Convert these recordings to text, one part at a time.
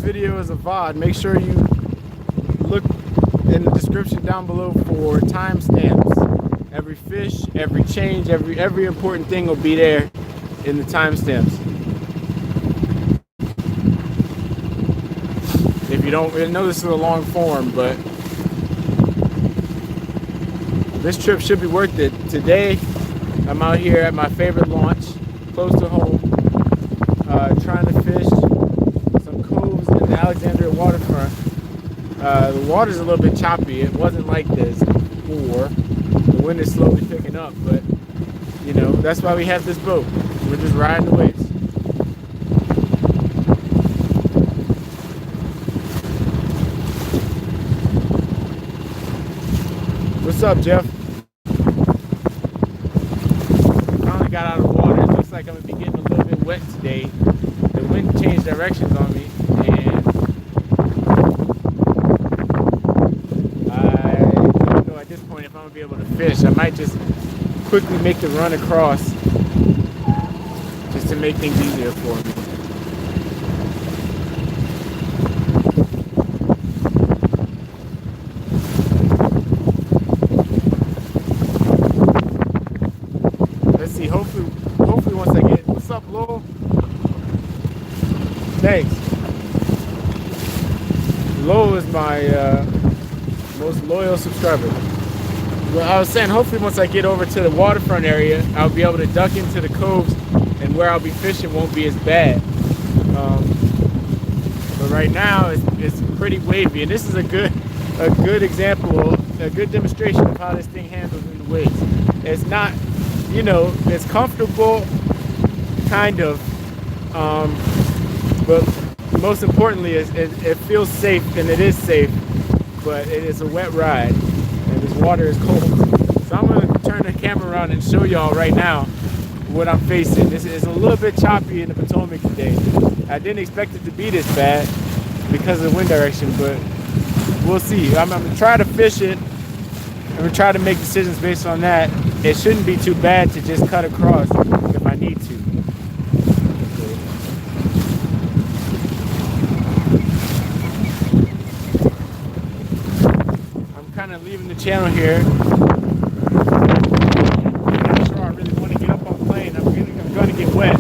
video is a VOD, make sure you look in the description down below for timestamps. Every fish, every change, every important thing will be there in the timestamps. If you don't, I know this is a long form, but this trip should be worth it. Today, I'm out here at my favorite launch, close to home, trying to fish some coves in the Alexandria waterfront. The water's a little bit choppy. It wasn't like this before. The wind is slowly picking up, but you know, that's why we have this boat. We're just riding the waves. What's up, Jeff? Finally got out of the water. It looks like I'm gonna be getting a little bit wet today. The wind changed directions on me, and I don't know at this point if I'm gonna be able to fish. I might just quickly make the run across just to make things easier for me. Let's see, hopefully once I get, what's up, Lowell? Thanks. Lowell is my most loyal subscriber. Well, I was saying, hopefully once I get over to the waterfront area, I'll be able to duck into the coves, and where I'll be fishing won't be as bad. But right now, it's pretty wavy, and this is a good example, a good demonstration of how this thing handles in the waves. It's not, you know, it's comfortable, kind of, but most importantly, it feels safe, and it is safe, but it is a wet ride. And this water is cold. So I'm going to turn the camera around and show y'all right now what I'm facing. This is a little bit choppy in the Potomac today. I didn't expect it to be this bad because of the wind direction, but we'll see. I'm going to try to fish it. I'm going to try to make decisions based on that. It shouldn't be too bad to just cut across if I need to. Kind of leaving the channel here. I'm not sure I really want to get up on plane. I'm going to get wet.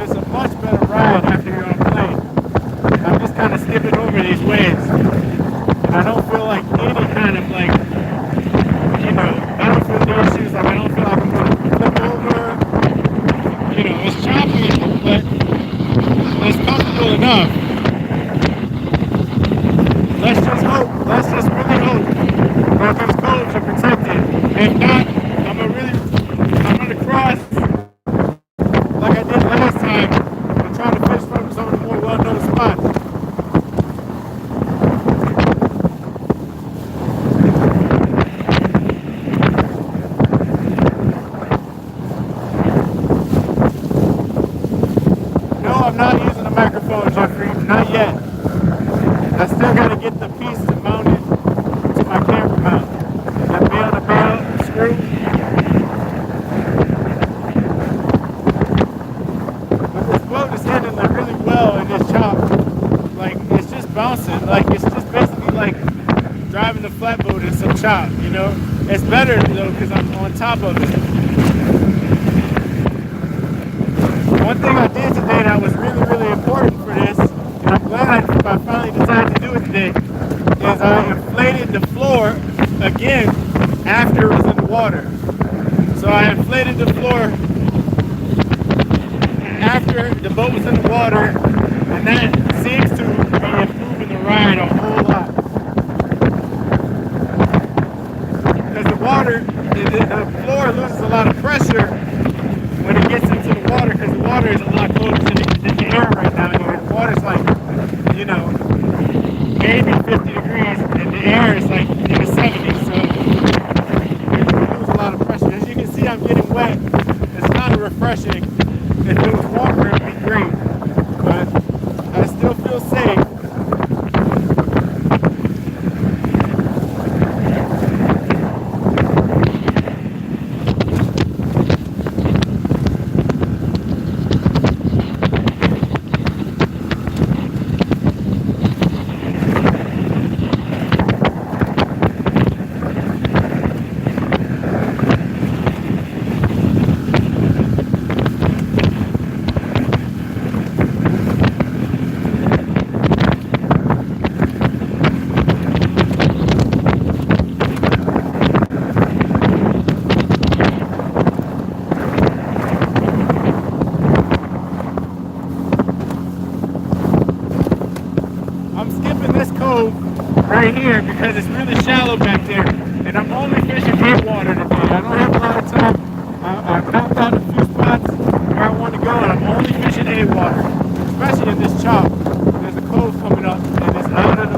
It's a much better ride after you're on plane. I'm just kind of skipping over these waves. And I don't feel like any kind of like, I don't feel no issues, like I don't feel like I'm going to flip over. You know, it's choppy, but it's comfortable enough. Let's just really hope that those coves are protected. If not, I'm going to cross like I did last time. I'm trying to fish from some of the more well-known spots. I'm not using a microphone, Jeffrey. Not yet. I still got to get the piece mounted to my camera mount. That bell-to-bell screw. But this boat is handling really well in this chop. Like, it's just bouncing. Like, it's just basically like driving a flatboat in some chop, you know? It's better, though, because I'm on top of it. One thing I did today that was really important for this, and I'm glad I finally decided to do it today, is I inflated the floor again after it was in the water. So I inflated the floor after the boat was in the water, and that seems to be improving the ride a whole lot. Because the water, the floor loses a lot of pressure when it gets into the water, because the water is a lot closer than the air right now. The water's like, you know, maybe 50 degrees, and the air is like in the 70s, so you lose a lot of pressure. As you can see, I'm getting wet. It's not refreshing. If it was warmer, it'd be great. But I still this cove right here because it's really shallow back there, and I'm only fishing deep water today. I don't have a lot of time. I mapped out a few spots where I want to go, and I'm only fishing A water, especially in this chop. There's a cove coming up, and it's out of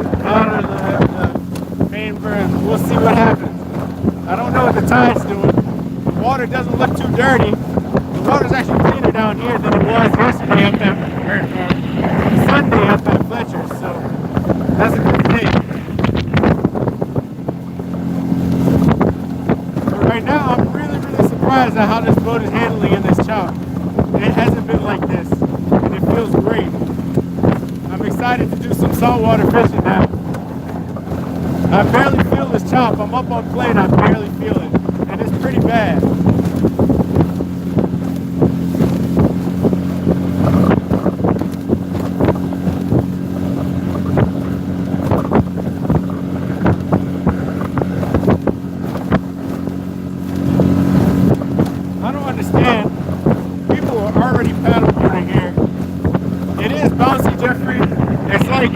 the main berm. We'll see what happens. I don't know what the tide's doing. The water doesn't look too dirty. The water's actually cleaner down here than it was yesterday up at Sunday up at Fletcher's, so that's a good thing. But right now, I'm really surprised at how this boat is handling in this chop. It hasn't been like this, and it feels great. I'm excited to do some saltwater fishing now. I barely feel this chop. I'm up on plane, I barely feel it, and it's pretty bad. I don't understand. People are already paddleboarding here. It is bouncy, Jeffrey. It's like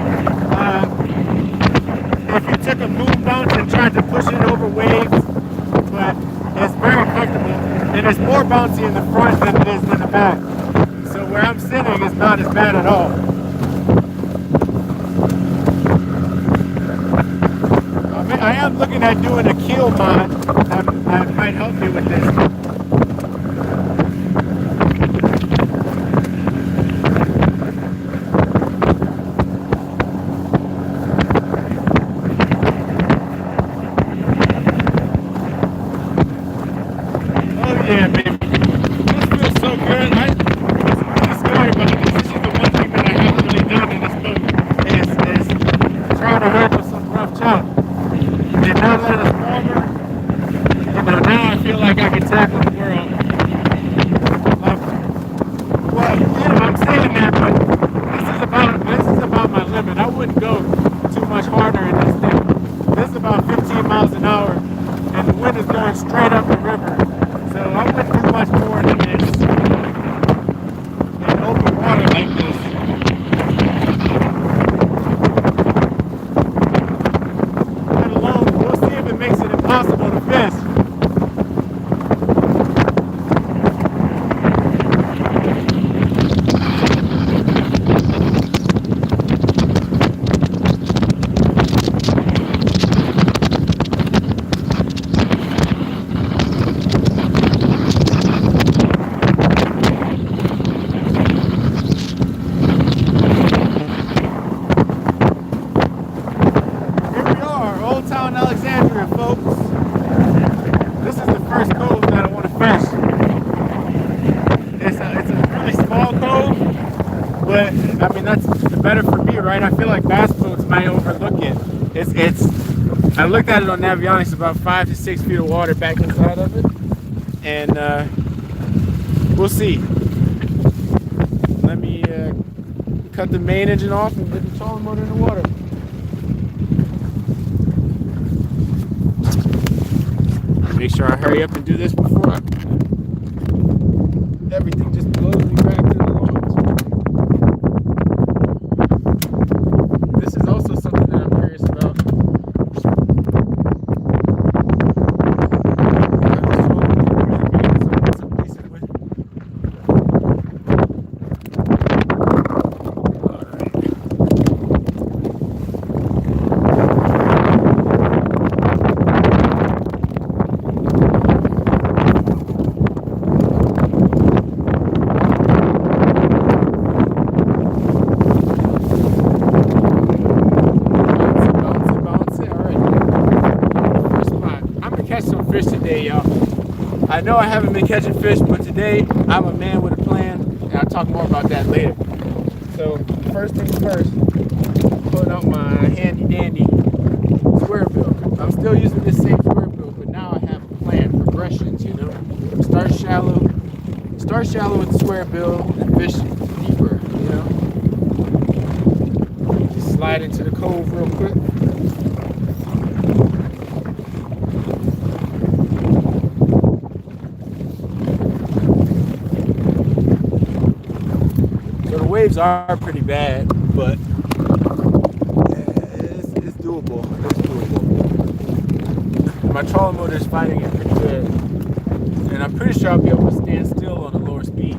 if you took a moon bounce and tried to push it over waves, but it's very comfortable, and it's more bouncy in the front than it is in the back. So where I'm sitting is not as bad at all. I am looking at doing a keel mod that might help me with this. Yeah, baby. This feels so good. I'm really scary about this. This is the one thing that I haven't really done in this boat is try to handle some rough chop. And now that it's warmer, now I feel like I can tackle the world. Well, I'm saying that, but this is about my limit. I wouldn't go too much harder in this thing. This is about 15 miles an hour, and the wind is going straight up the river. So I wouldn't do much more than this in open water like this. Let alone, we'll see if it makes it impossible to fish. Alexandria, folks. This is the first cove that I want to fish. It's a really small cove, but I mean that's the better for me, right? I feel like bass boats might overlook it. I looked at it on Navionics, about 5 to 6 feet of water back inside of it, and we'll see. Let me cut the main engine off and get the trolling motor in the water. Make sure I hurry up and do this before everything just blows me back to the launch. This is also something that I'm curious about. Fish today, y'all. I know I haven't been catching fish, but today I'm a man with a plan, and I'll talk more about that later. So first things first, pulling out my handy dandy square bill. I'm still using this same square bill, but now I have a plan, progressions, you know. Start shallow with the square bill and fish deeper, you know. Just slide into the cove real quick. Waves are pretty bad, but doable. It's doable. My trolling motor is finding it pretty good. And I'm pretty sure I'll be able to stand still on a lower speed.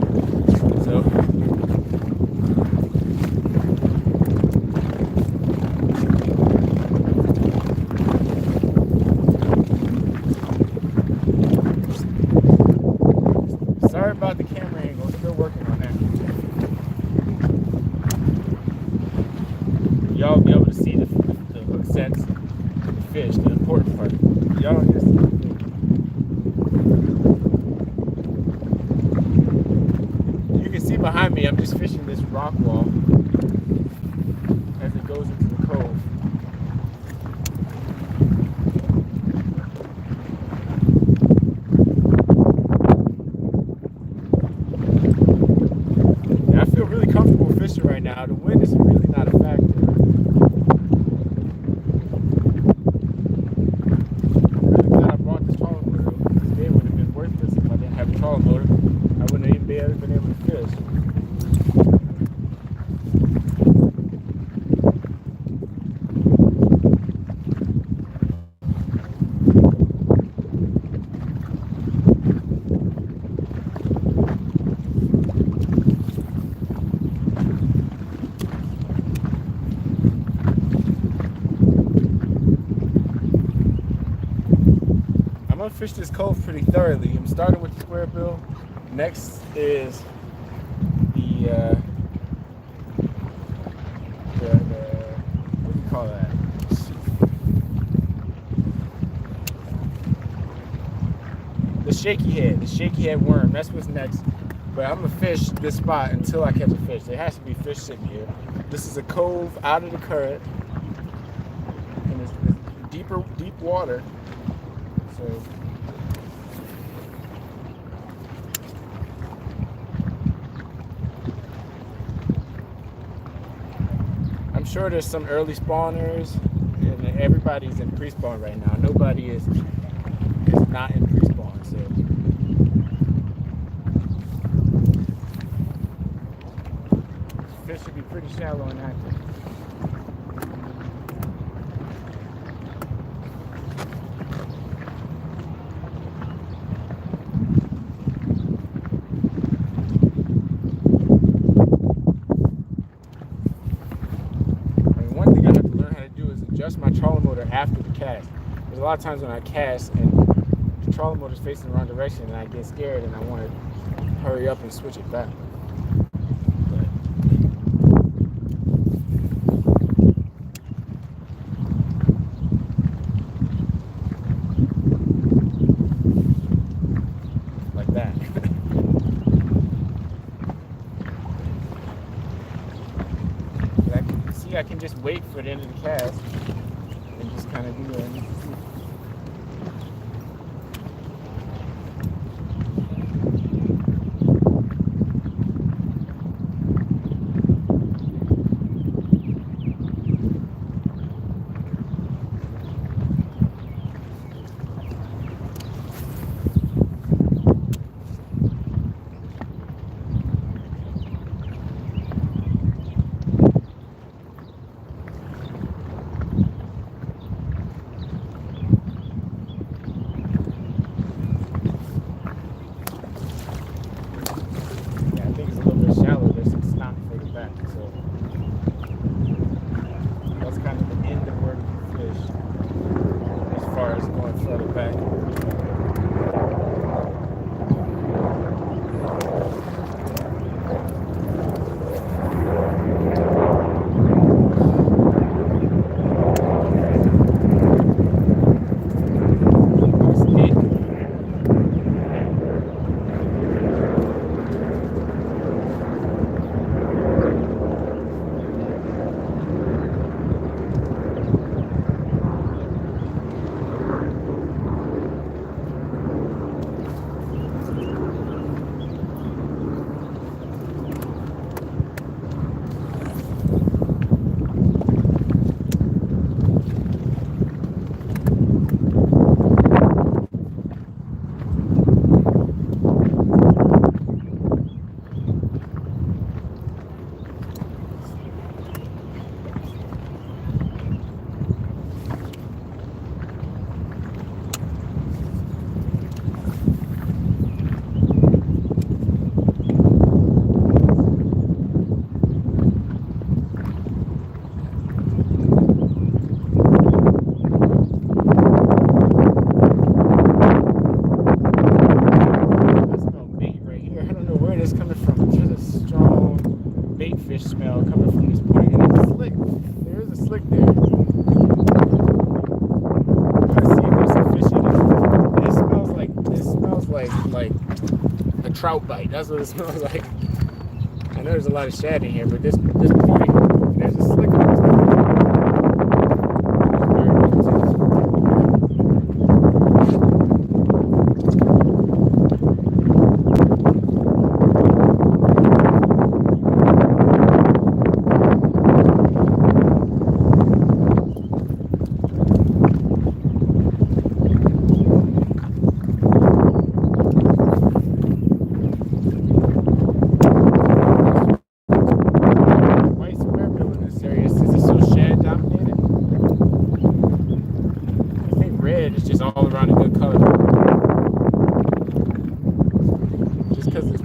So sorry about the camera angle, still working on that. Y'all will be able to see the hook sets, the fish, the important part. Y'all don't get to see the fish. You can see behind me, I'm just fishing this rock wall as it goes into the cove. And I feel really comfortable fishing right now. The wind is really not a factor. I'm gonna fish this cove pretty thoroughly. I'm starting with the square bill. Next is the what do you call that? The shaky head worm. That's what's next. But I'm gonna fish this spot until I catch a fish. There has to be fish sitting here. This is a cove out of the current, and it's deep water. So I'm sure there's some early spawners, and everybody's in pre-spawn right now. Nobody is not in pre-spawn, so fish should be pretty shallow and active. My trolling motor after the cast. There's a lot of times when I cast and the trolling motor is facing the wrong direction and I get scared and I want to hurry up and switch it back. Like that. See, I can just wait for the end of the cast. And just kind of do that. from this point, and it's a slick. There is a slick there. Let's see if there's some fish in it. It smells like a trout bite. That's what it smells like. I know there's a lot of shad in here, but this point, there's a slick on this point.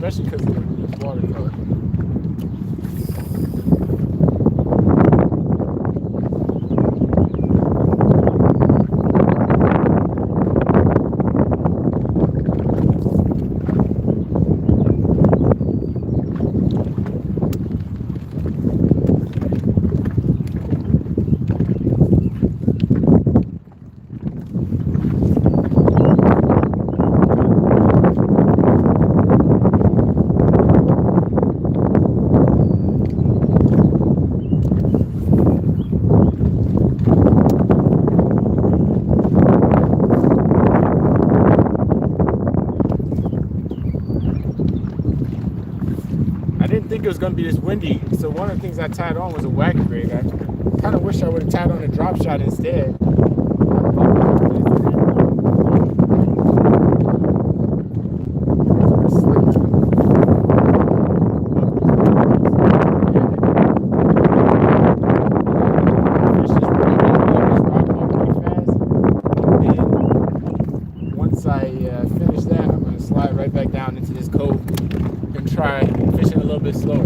Especially because of this watercolor. It was going to be this windy, so one of the things I tied on was a wagon rig. I kind of wish I would have tied on a drop shot instead. Once I finish that, I'm going to slide right back down into this cove and try fishing a little bit slower.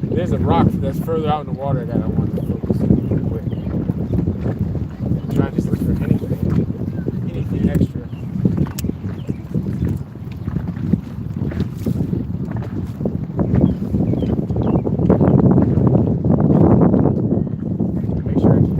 There's a rock that's further out in the water that I want to focus on with. I'm trying to just look for anything extra. Make sure I keep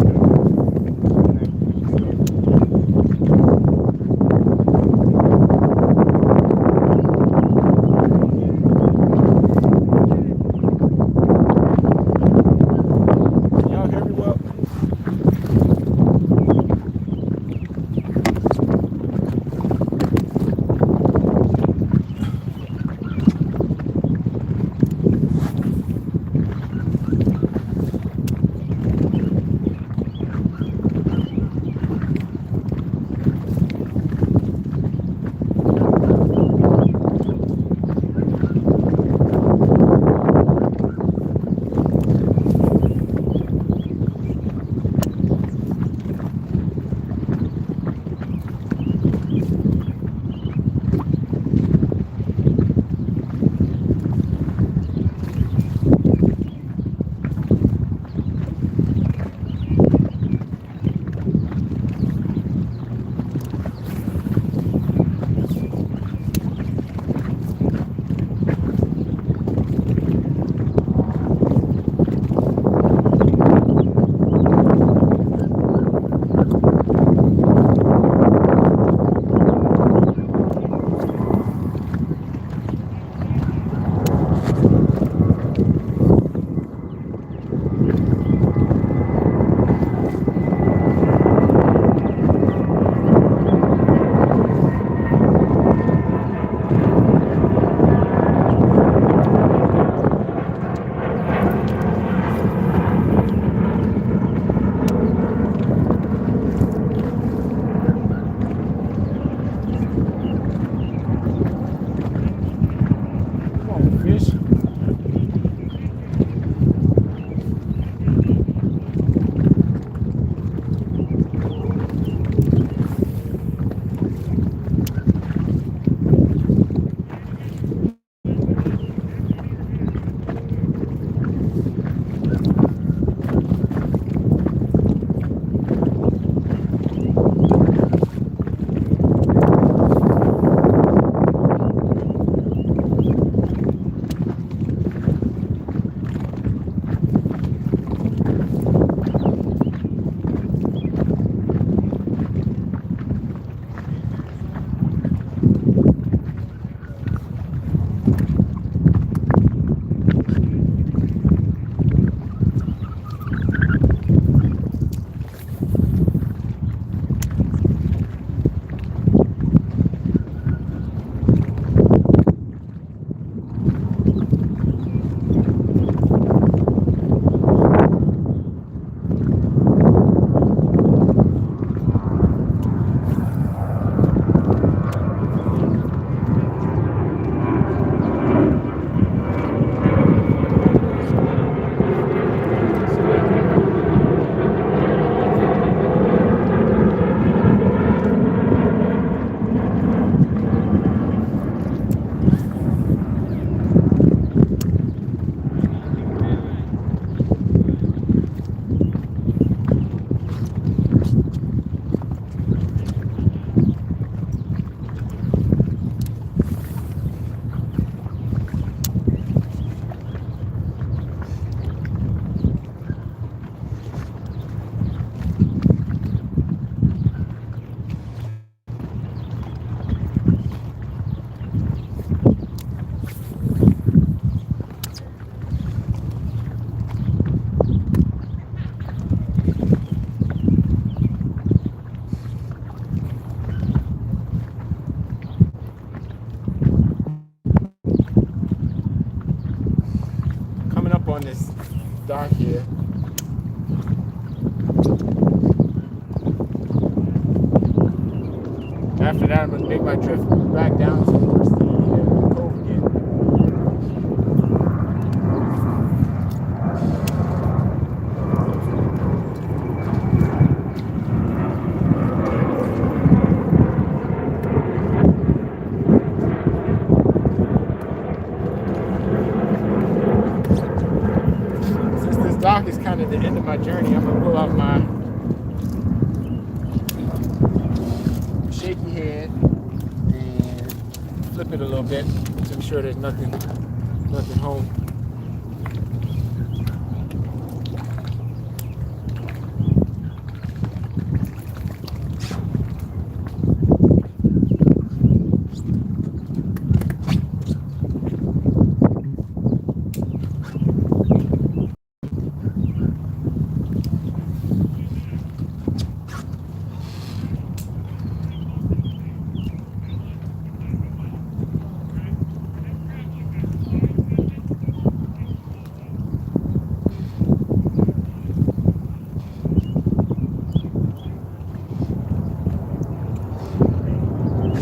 dock here. After that, I'm going to make my drift back down towards the cove again. Since this dock is kind of the end of my journey, I'm going to pull out my shaky head and flip it a little bit to be sure there's nothing home.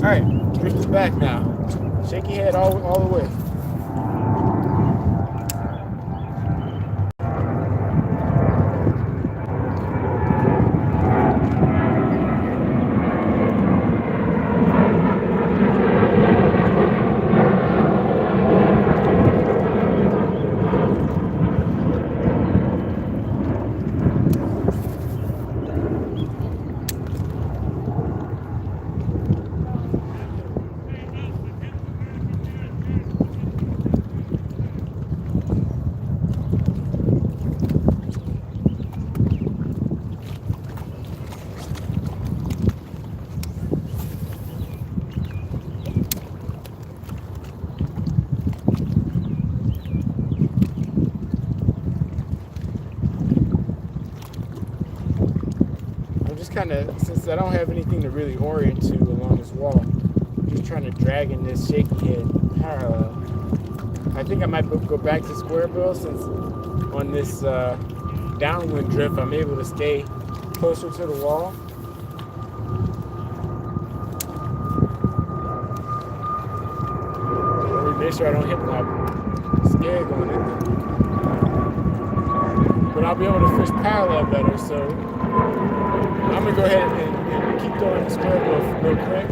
Alright, drifting back now. Shaky head all the way. Since I don't have anything to really orient to along this wall, I'm just trying to drag in this shaky head parallel. I think I might go back to square bill since on this downwind drift I'm able to stay closer to the wall. Make sure I don't hit my scale on it. But I'll be able to fish parallel better, so I'm going to go ahead and keep throwing the square bill real quick.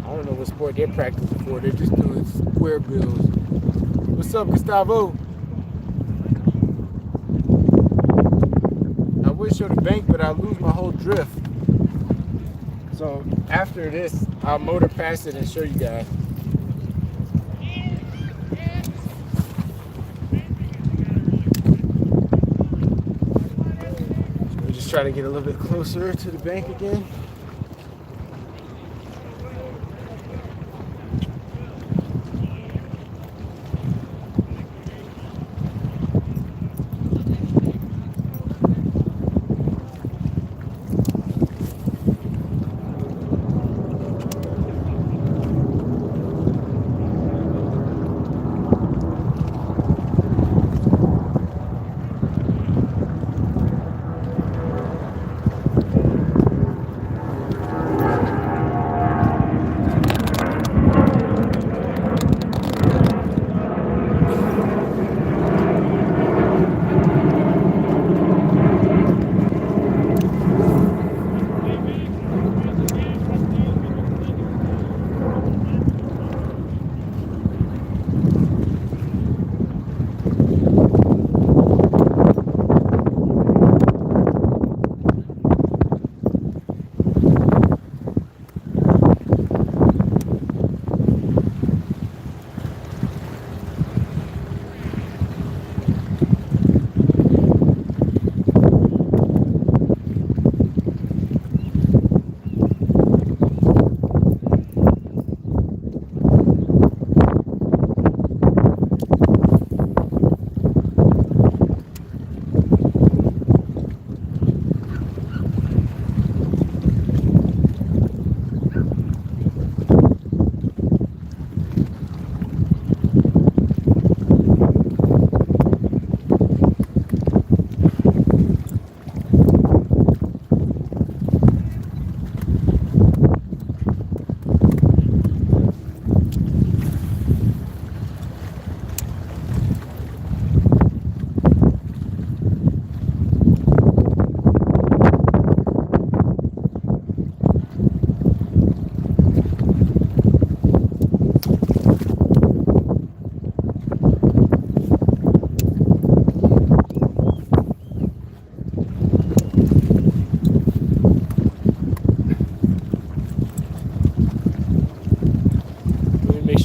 I don't know what sport they're practicing for. They're just doing square bills. What's up, Gustavo? I would show the bank, but I'll lose my whole drift. So after this, I'll motor past it and show you guys. We'll just try to get a little bit closer to the bank again.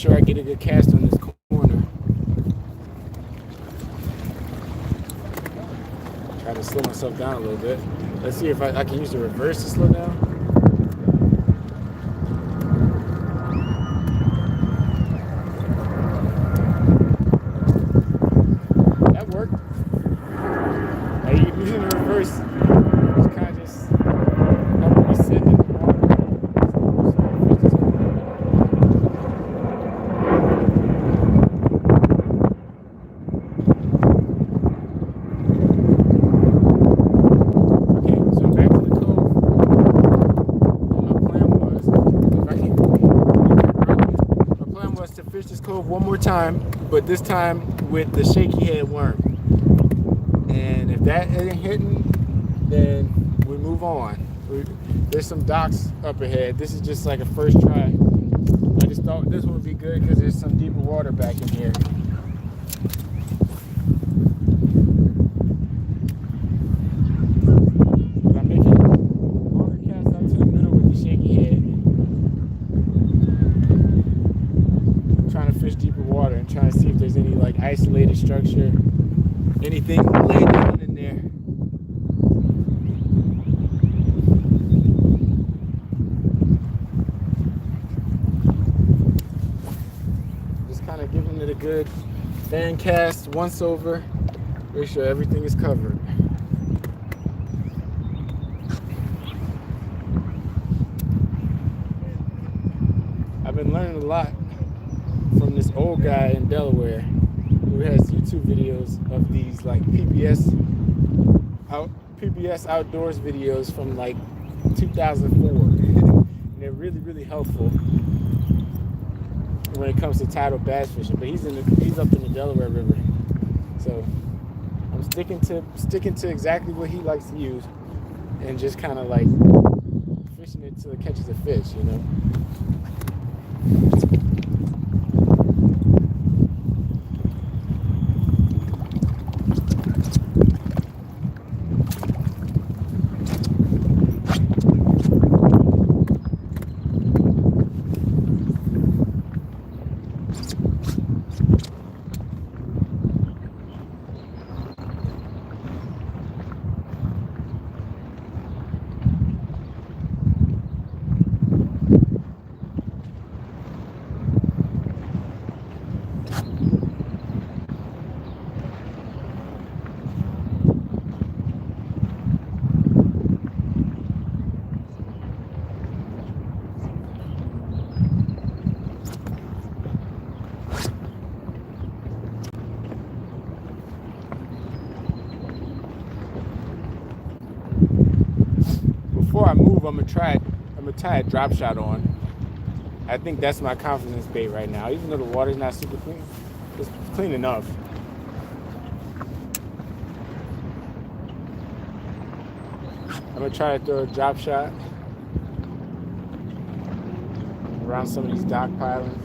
sure I get a good cast on this corner. Try to slow myself down a little bit. Let's see if I can use the reverse to slow down. That worked. Using the reverse, it's kind of just helping me sit in the water. Cove one more time, but this time with the shaky head worm. And if that isn't hitting, then we move on. There's some docks up ahead. This is just like a first try. I just thought this one would be good because there's some deeper water back in here. But I'm making longer casts out to the middle with the shaky head. Trying to fish deeper water and trying to see if there's any like isolated structure, anything laid down in there. Just kind of giving it a good fan cast once over, make sure everything is covered. I've been learning a lot from this old guy in Delaware who has YouTube videos of these like PBS outdoors videos from like 2004. And they're really, really helpful when it comes to tidal bass fishing. But he's up in the Delaware River. So I'm sticking to exactly what he likes to use and just kind of like fishing it till it catches a fish, you know. Before I move, I'm gonna tie a drop shot on. I think that's my confidence bait right now. Even though the water's not super clean, it's clean enough. I'm gonna try to throw a drop shot around some of these dock pilings.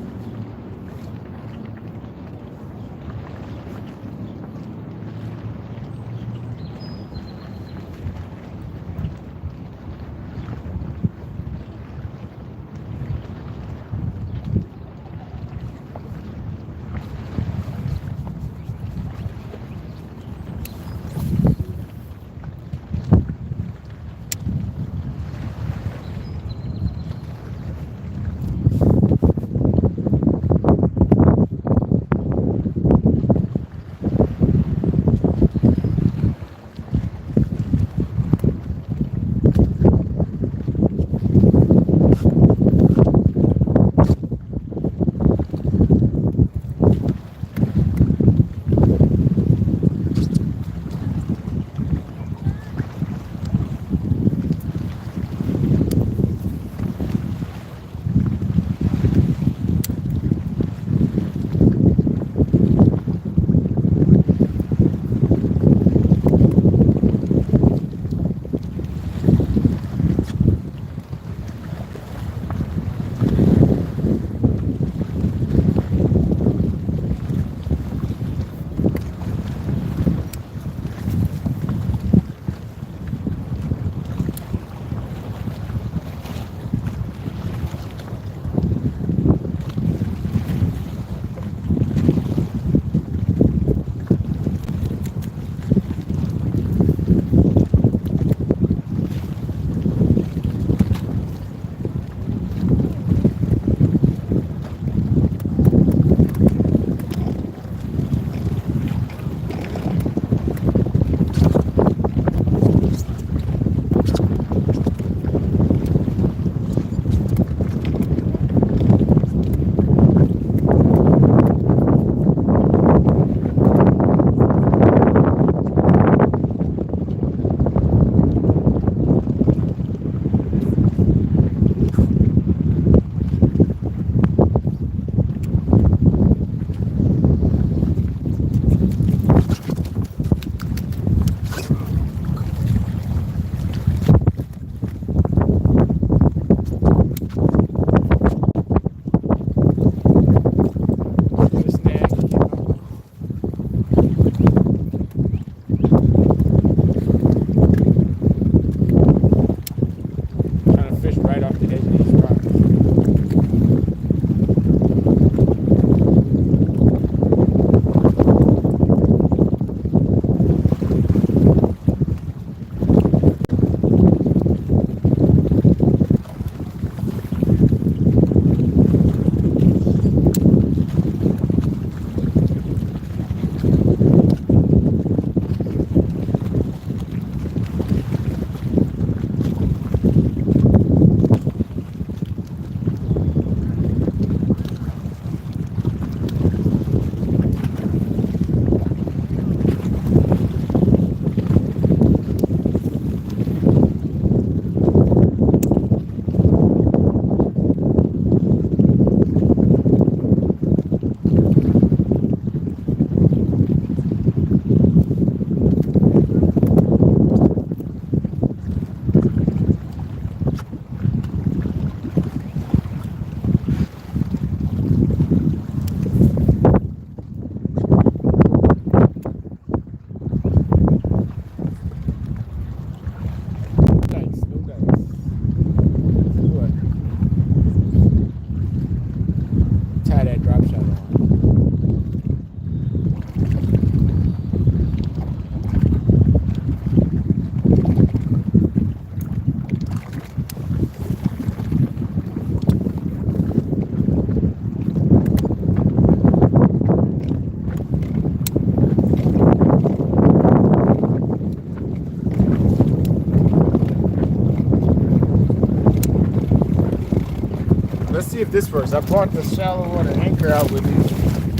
this first. I brought the shallow water anchor out with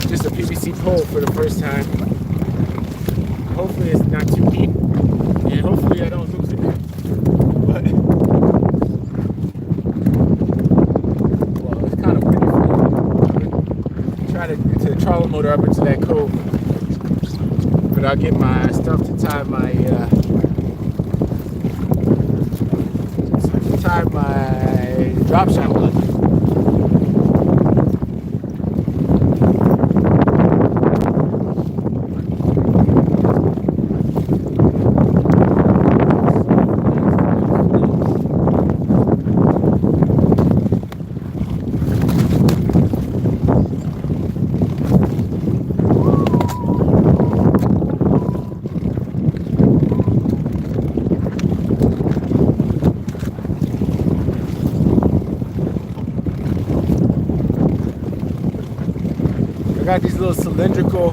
just a PVC pole for the first time. Hopefully it's not too deep, and hopefully I don't lose it. But well, it's kind of windy. Try to get the trolling motor up into that cove, but I'll get my stuff to tie my drop shot line. I got these little cylindrical,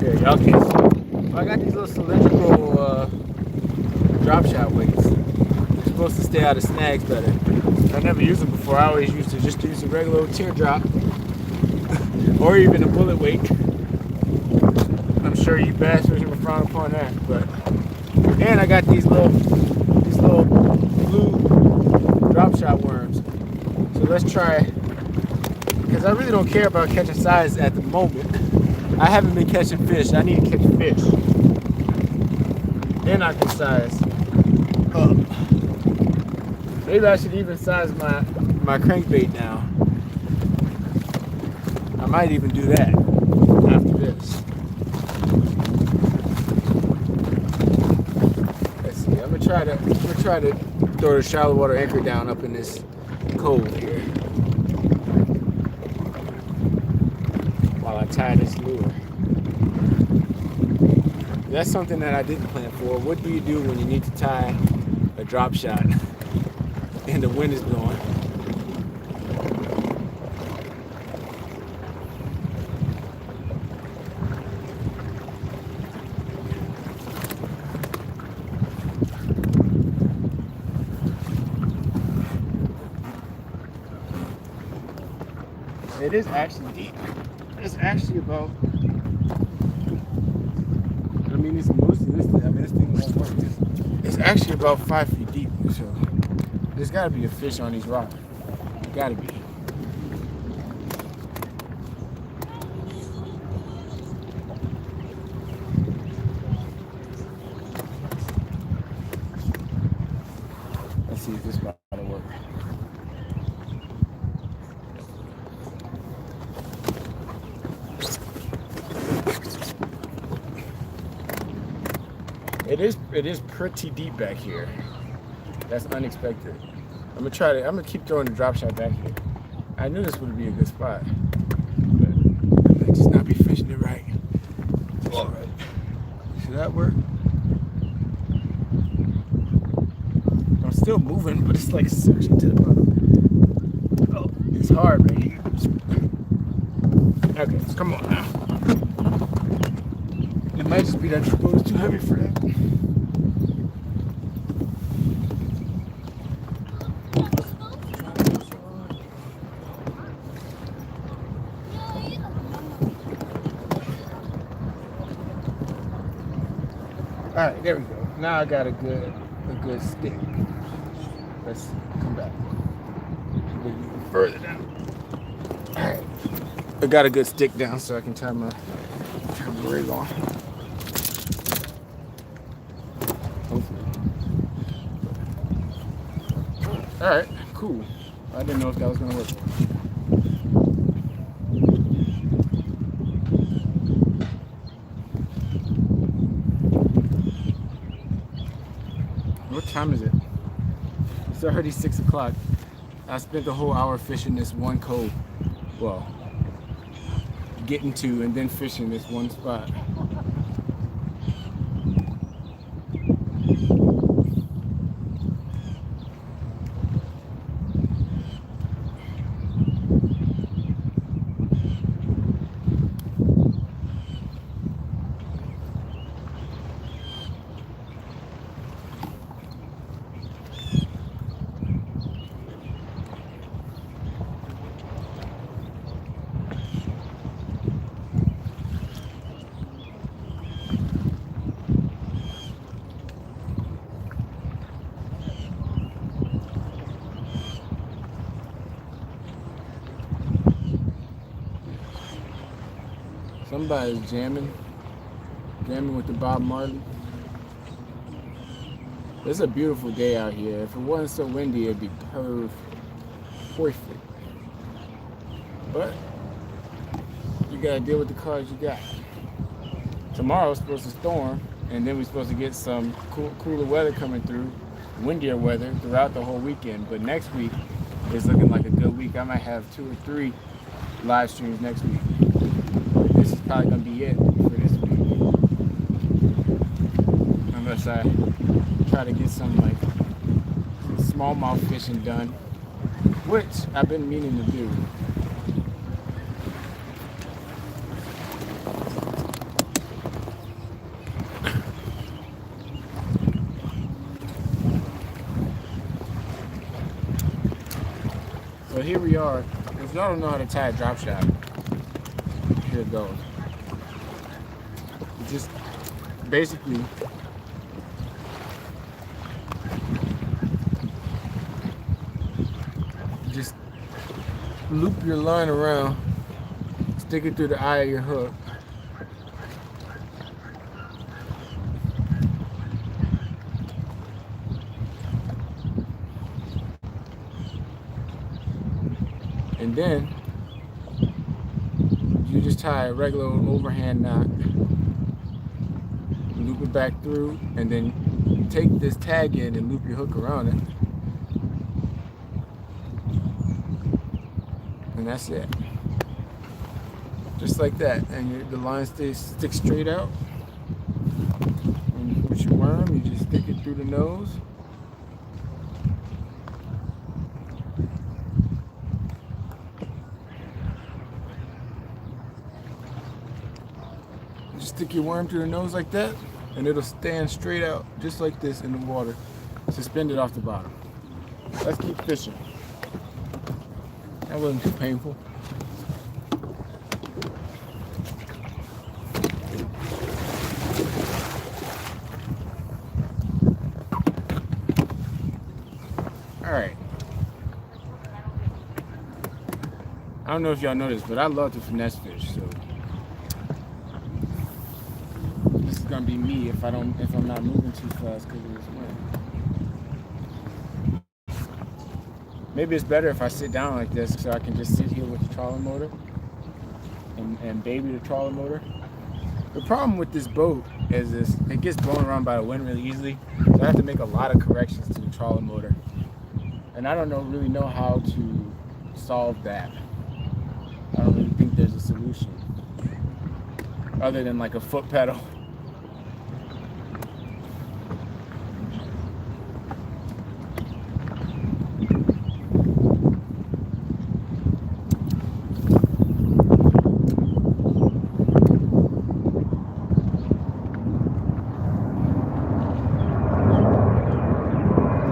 here, y'all can't see. I got these little cylindrical drop shot weights. They're supposed to stay out of snags better. I never used them before. I always used to just use a regular old teardrop or even a bullet weight. I'm sure you bastards would frown upon that, but and I got these little blue drop shot worms. So let's try. Because I really don't care about catching size at the moment. I haven't been catching fish. I need to catch fish. Then I can size up. Maybe I should even size my crankbait now. I might even do that after this. Let's see. I'm gonna try to throw the shallow water anchor down up in this cove here. While I tie this lure. That's something that I didn't plan for. What do you do when you need to tie a drop shot and the wind is blowing? It is actually deep. It's actually about, I mean, it's mostly this thing. I mean, this thing won't work. It's actually about 5 feet deep. So there's got to be a fish on these rocks. Got to be. Let's see if this spot will work. It is pretty deep back here. That's unexpected. I'm gonna keep throwing the drop shot back here. I knew this would be a good spot, but I might just not be fishing it right. All right. Should that work? I'm still moving, but it's like suction to the bottom. Oh, it's hard right here. Okay, come on now. It might just be that the boat is too heavy for that. All right, there we go. Now I got a good stick. Let's come back. A little even further down. All right, I got a good stick down so I can tie my rig on. Hopefully. All right, cool. I didn't know if that was gonna work. What time is it? It's already 6 o'clock. I spent the whole hour fishing this one cove. Well, getting to and then fishing this one spot. Somebody's jamming with the Bob Marley. It's a beautiful day out here. If it wasn't so windy, it'd be perfect. But you gotta deal with the cards you got. Tomorrow's supposed to storm, and then we're supposed to get some cooler weather coming through, windier weather throughout the whole weekend. But next week is looking like a good week. I might have 2 or 3 live streams next week. This is probably gonna be it for this week, unless I try to get some like smallmouth fishing done, which I've been meaning to do. So here we are. If y'all don't know how to tie a drop shot, here it goes. Just basically just loop your line around, stick it through the eye of your hook. And then you just tie a regular overhand knot, loop it back through, and then take this tag in and loop your hook around it. And that's it. Just like that. And the line sticks straight out. And with your worm, you just stick it through the nose. Stick your worm to the nose like that, and it'll stand straight out just like this in the water, suspended off the bottom. Let's keep fishing. That wasn't too painful. All right. I don't know if y'all know this, but I love to finesse fish, so gonna be me if I'm not moving too fast because of this wind. Maybe it's better if I sit down like this so I can just sit here with the trawler motor and baby the trawler motor. The problem with this boat is it gets blown around by the wind really easily, so I have to make a lot of corrections to the trawler motor, and I don't really know how to solve that. I don't really think there's a solution other than like a foot pedal.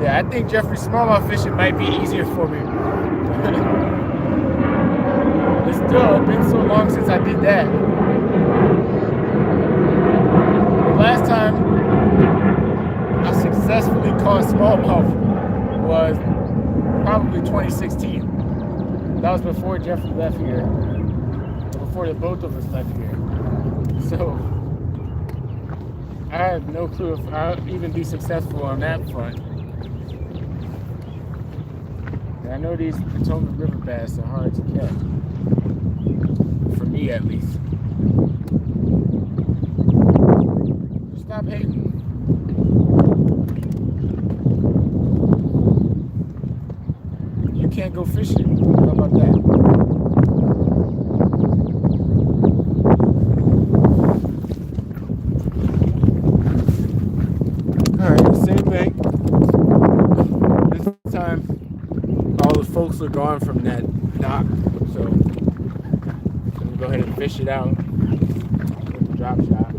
I think Jeffrey smallmouth fishing might be easier for me. It's still been so long since I did that. The last time I successfully caught smallmouth was probably 2016. That was before Jeffrey left here, before the both of us left here. So I have no clue if I'll even be successful on that front. I know these Potomac River bass are hard to catch, for me at least. Stop hating. You can't go fishing. How about that? Alright, same thing. This time all the folks are gone from that dock, so we'll go ahead and fish it out with the drop shot.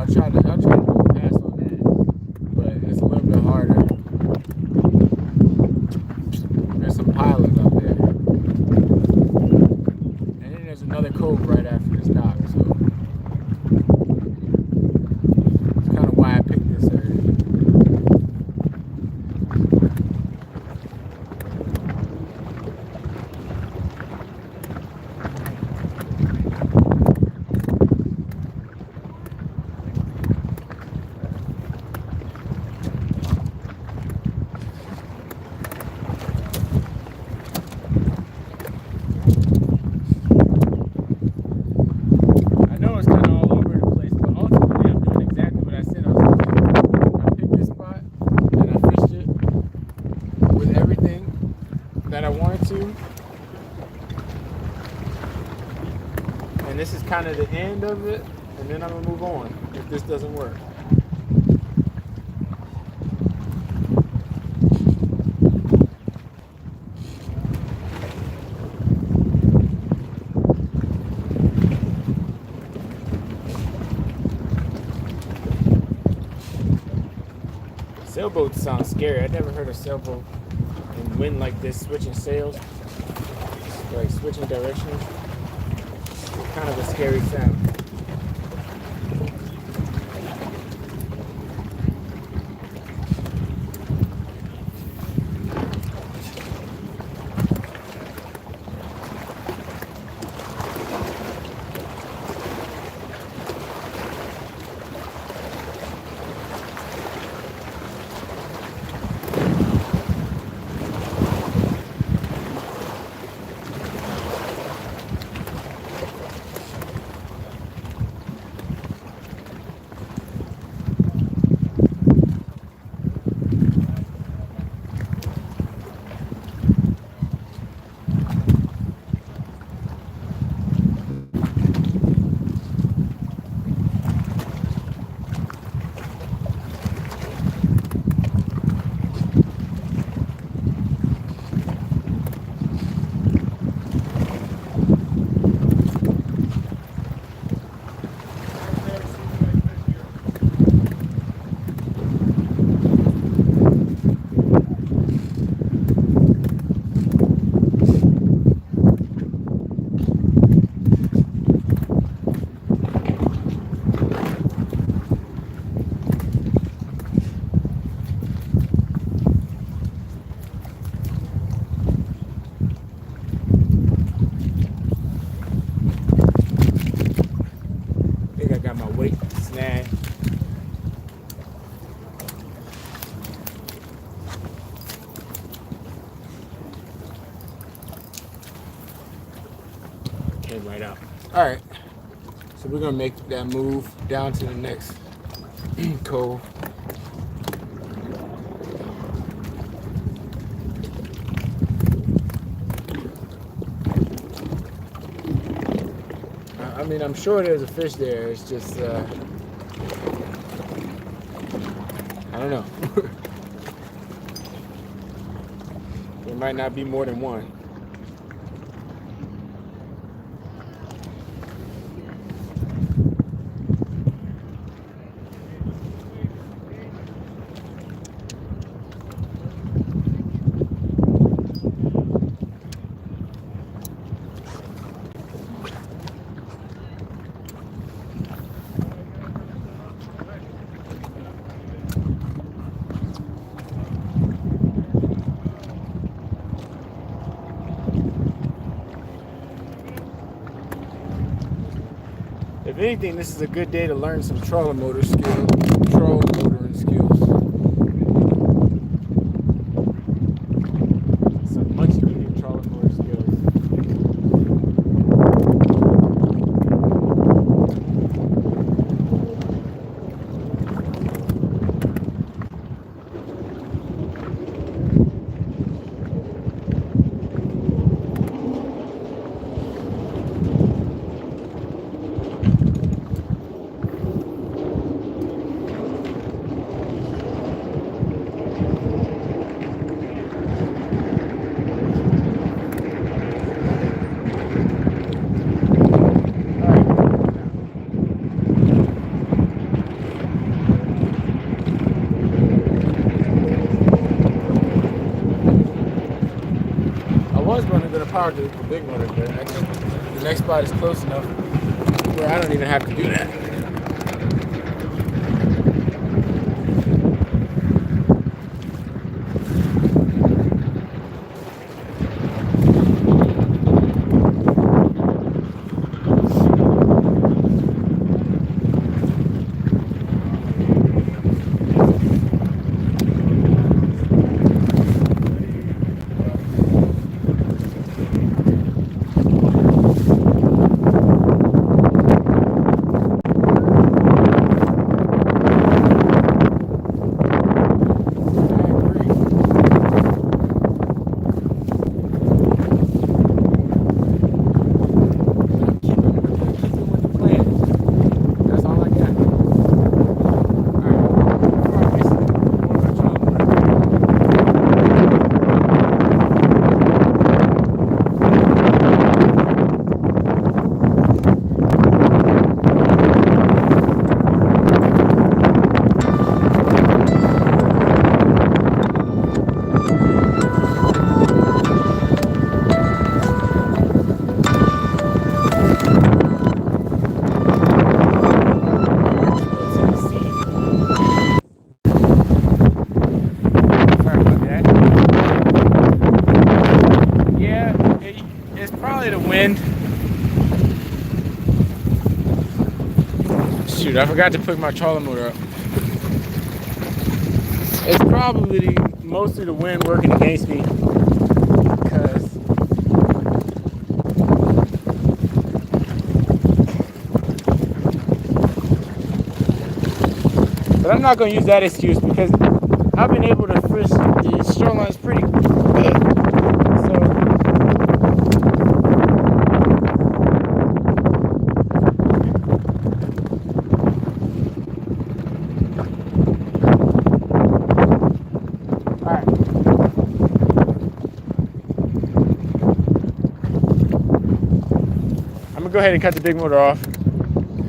I'll try to do a pass on that, but it's a little bit harder. There's some pilings up there, and then there's another cove right after this dock. So it's kind of why I picked this area. And this is kind of the end of it, and then I'm gonna move on if this doesn't work. Sailboats sound scary. I never heard a sailboat in wind like this, switching sails, like switching directions. Kind of a scary sound. Right out. All right, so we're gonna make that move down to the next cove. I mean, I'm sure there's a fish there. It's just I don't know. There might not be more than one. If anything, this is a good day to learn some trolling motoring skills. Some much needed trolling motor skills. power to the big motor, but I think the next spot is close enough where I don't even have to do that. Shoot, I forgot to put my trolling motor up. It's probably mostly the wind working against me, because but I'm not going to use that excuse, because I've been able to fish the shorelines pretty good. Go ahead and cut the big motor off,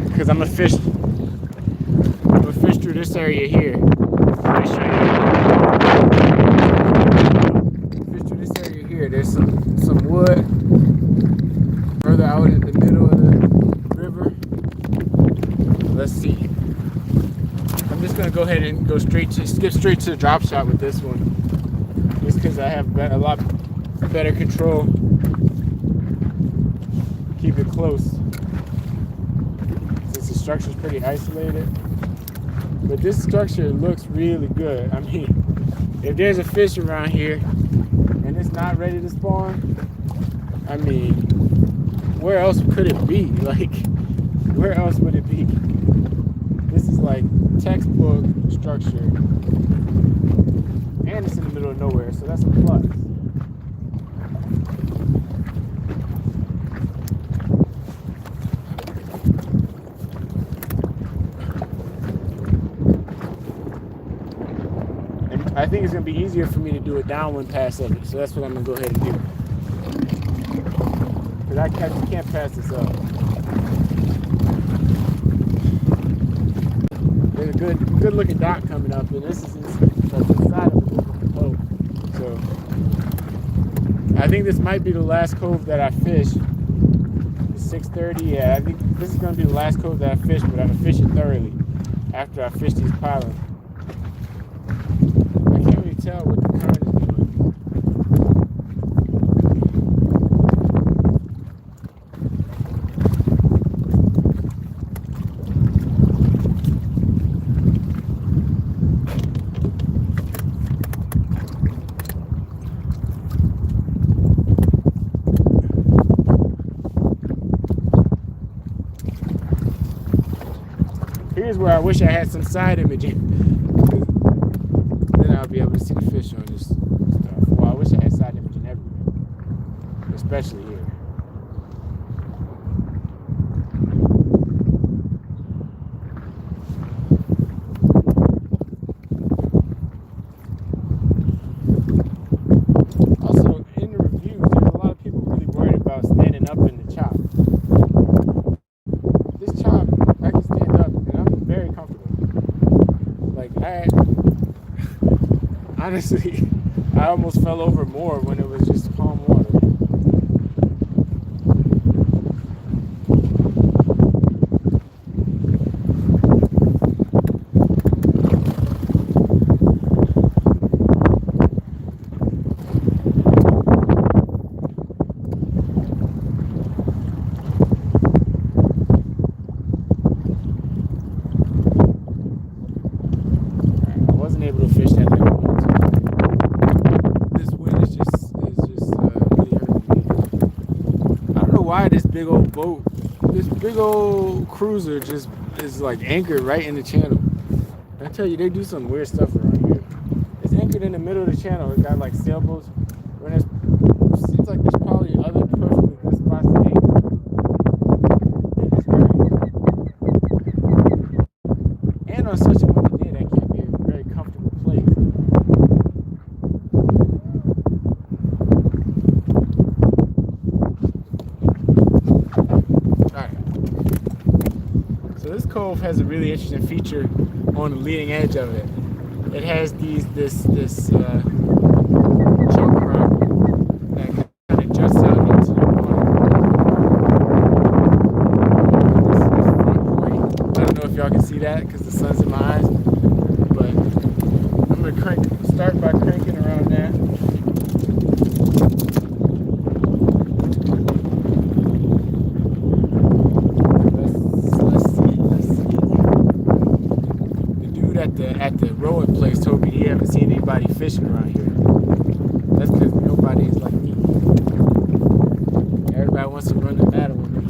because I'm gonna fish through this area here. Fish through this area here. There's some wood further out in the middle of the river. Let's see. I'm just gonna go ahead and skip straight to the drop shot with this one, just because I have a lot better control. Keep it close, since the structure is pretty isolated. But this structure looks really good. I mean, if there's a fish around here and it's not ready to spawn, I mean, where else could it be? Like, where else would it be? This is like textbook structure, and it's in the middle of nowhere, so that's a plus. I think it's going to be easier for me to do a downwind pass of it, so that's what I'm going to go ahead and do. Because I can't pass this up. There's a good looking dock coming up, and this is the side of the cove. So I think this might be the last cove that I fish. It's 6:30. Yeah, I think this is going to be the last cove that I fish, but I'm going to fish it thoroughly after I fish these pilings. Tell what the current is doing. Here's where I wish I had some side imaging. I'll be able to see the fish on this stuff. Well, I wish I had side imaging everywhere, especially here. Also, in the reviews, there's a lot of people really worried about standing up in the chop. This chop, I can stand up, and I'm very comfortable. Like, honestly, I almost fell over more when it was just calm water. big old boat, this big old cruiser just is like anchored right in the channel. I tell you, they do some weird stuff around here. It's anchored in the middle of the channel. It got like sailboats. When it seems like there's probably other perfectly good spots to anchor. And on such a windy day, that can be a very comfortable place. Alright. So this cove has a really interesting feature on the leading edge of it. It has this chunk rock that kind of juts out into the water. This is the front point. I don't know if y'all can see that because the sun's in my eyes, but I'm gonna start by cranking around that. Let's see. The dude at the rowing place told me he haven't seen anybody fishing around here. That's because nobody is like me. Everybody wants to run the battle with me.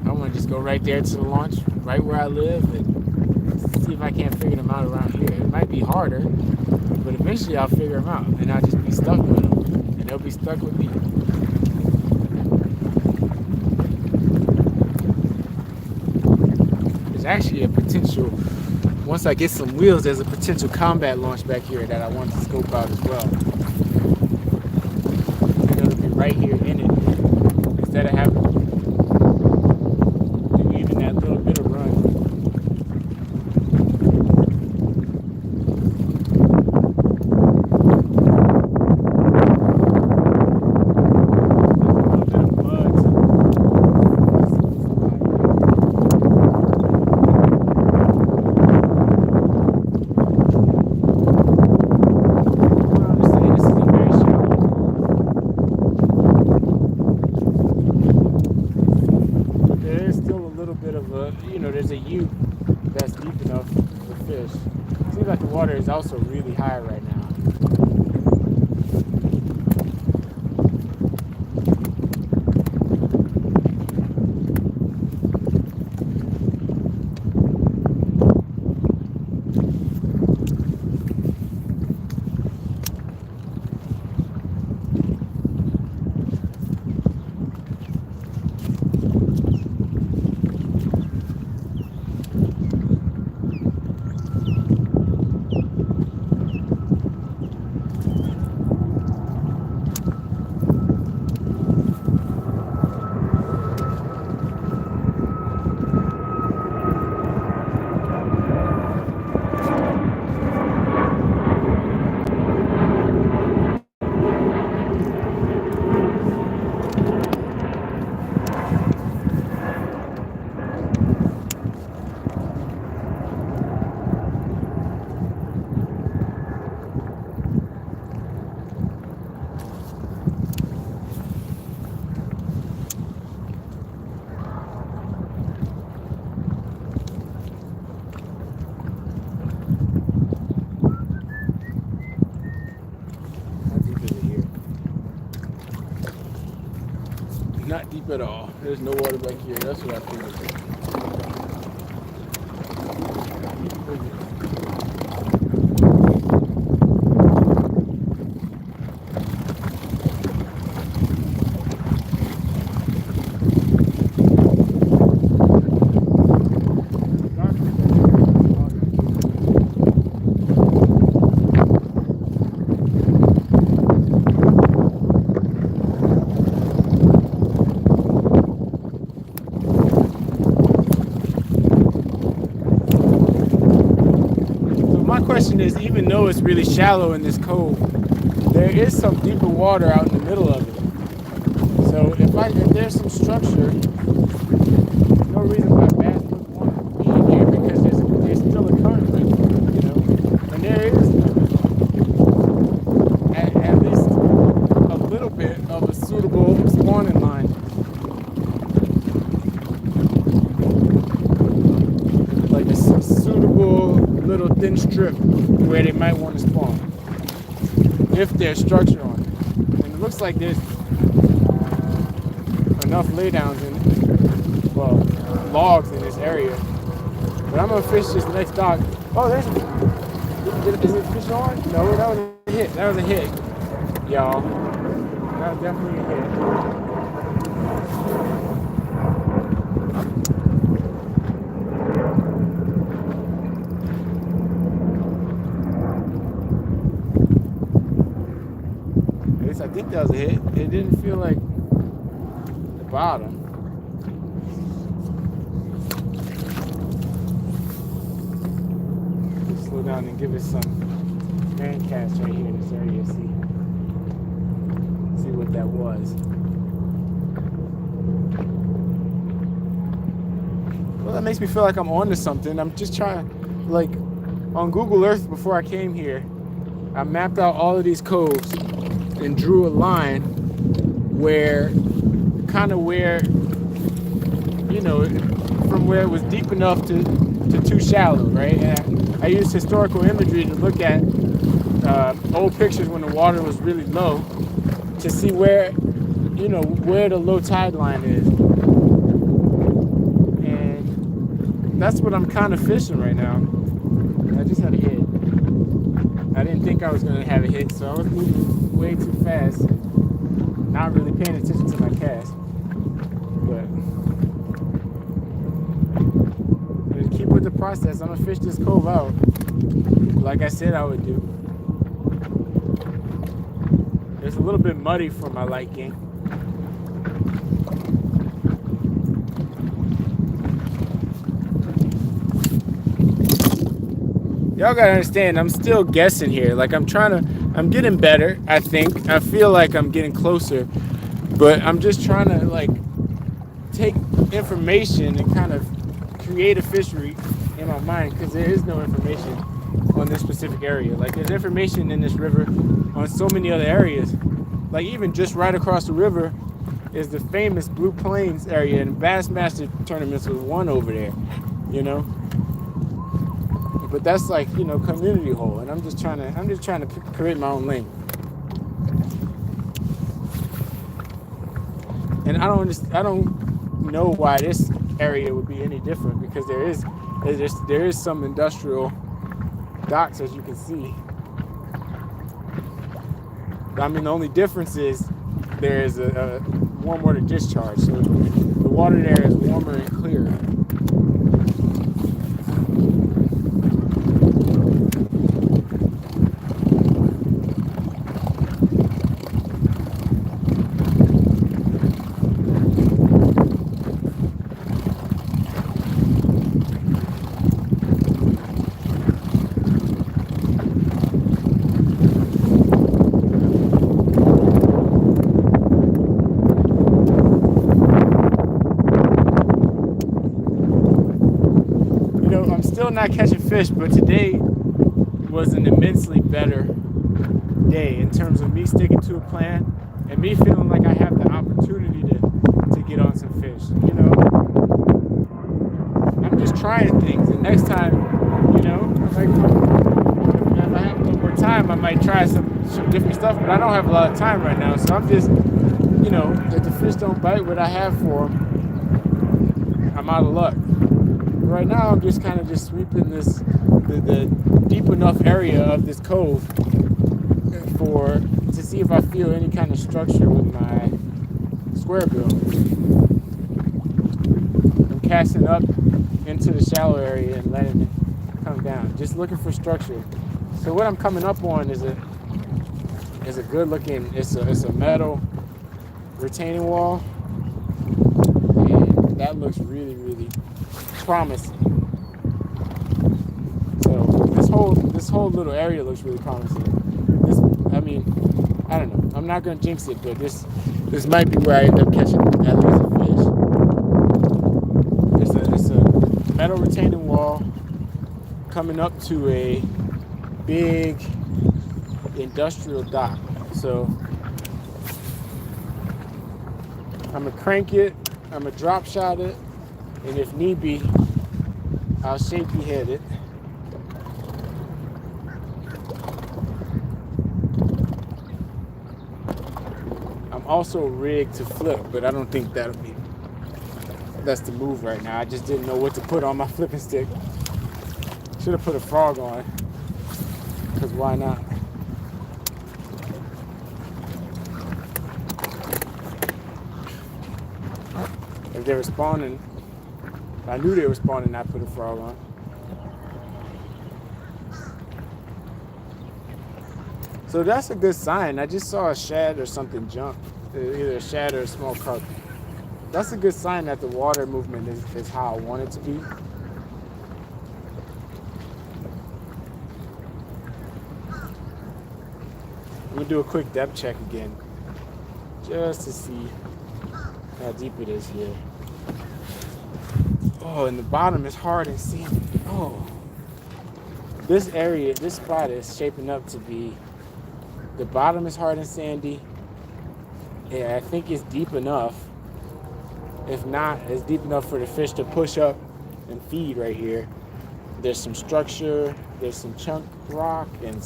I want to just go right there to the launch, right where I live, and see if I can't figure them out around here. It might be harder, but eventually I'll figure them out, and I'll just be stuck with them, and they'll be stuck with me. There's actually a potential, once I get some wheels, there's a potential combat launch back here that I want to scope out as well. And it'll be right here in it, instead of having to do even that little bit of run. There's a U that's deep enough for fish. It seems like the water is also really high right now. Not deep at all. There's no water back here. That's what I figured. Question is, even though it's really shallow in this cove, there is some deeper water out in the middle of it. So if there's some structure, there's no reason why bass wouldn't want to be in here, because there's still a current right there, you know. And there is at least a little bit of a suitable spawning line. Like a suitable little thin strip where they might want to spawn, if there's structure on it. And it looks like there's enough laydowns and, well, logs in this area. But I'm gonna fish this next dock. Oh, is it fish on? No, that was a hit. That was a hit, y'all. That was definitely a hit. I think that was a hit. It didn't feel like the bottom. Let's slow down and give it some hand cast right here in this area. See what that was. Well, that makes me feel like I'm onto something. I'm just trying, like, on Google Earth before I came here, I mapped out all of these coves and drew a line where, you know, from where it was deep enough to too shallow, right? And I used historical imagery to look at old pictures when the water was really low to see where, you know, where the low tide line is. And that's what I'm kind of fishing right now. I just had a hit. I didn't think I was going to have a hit, so I was moving way too fast, not really paying attention to my cast. But I'm going to keep with the process. I'm going to fish this cove out like I said I would do. It's a little bit muddy for my liking. Y'all gotta understand, I'm still guessing here. Like, I'm getting better, I think. I feel like I'm getting closer. But I'm just trying to, like, take information and kind of create a fishery in my mind, because there is no information on this specific area. Like, there's information in this river on so many other areas. Like, even just right across the river is the famous Blue Plains area, and Bassmaster tournaments was won over there, you know? But that's like, you know, community hole, and I'm just trying to create my own lane. And I don't know why this area would be any different, because there is some industrial docks, as you can see. But, I mean, the only difference is there is a warm water discharge, so the water there is warmer and clearer. Not catching fish, but today was an immensely better day in terms of me sticking to a plan and me feeling like I have the opportunity to get on some fish. You know, I'm just trying things, and next time, you know, like, if I have a little more time, I might try some different stuff, but I don't have a lot of time right now, so I'm just, you know, if the fish don't bite what I have for them, I'm out of luck. Right now, I'm just kind of just sweeping the deep enough area of this cove to see if I feel any kind of structure with my square bill. I'm casting up into the shallow area and letting it come down, just looking for structure. So what I'm coming up on is a good looking. It's a metal retaining wall, and that looks really, really promising. So this whole little area looks really promising. I don't know. I'm not gonna jinx it, but this might be where I end up catching at least a fish. It's a metal retaining wall coming up to a big industrial dock. So I'm gonna crank it. I'm gonna drop shot it. And if need be, I'll shaky head it. I'm also rigged to flip, but I don't think that's the move right now. I just didn't know what to put on my flipping stick. Should have put a frog on, because why not? If they were spawning, I knew they were spawning, I put a frog on. So that's a good sign. I just saw a shad or something jump, either a shad or a small carp. That's a good sign that the water movement is how I want it to be. I'm gonna do a quick depth check again, just to see how deep it is here. Oh, and the bottom is hard and sandy. Oh, this area, this spot is shaping up to be, the bottom is hard and sandy. Yeah, I think it's deep enough. If not, it's deep enough for the fish to push up and feed right here. There's some structure, there's some chunk rock and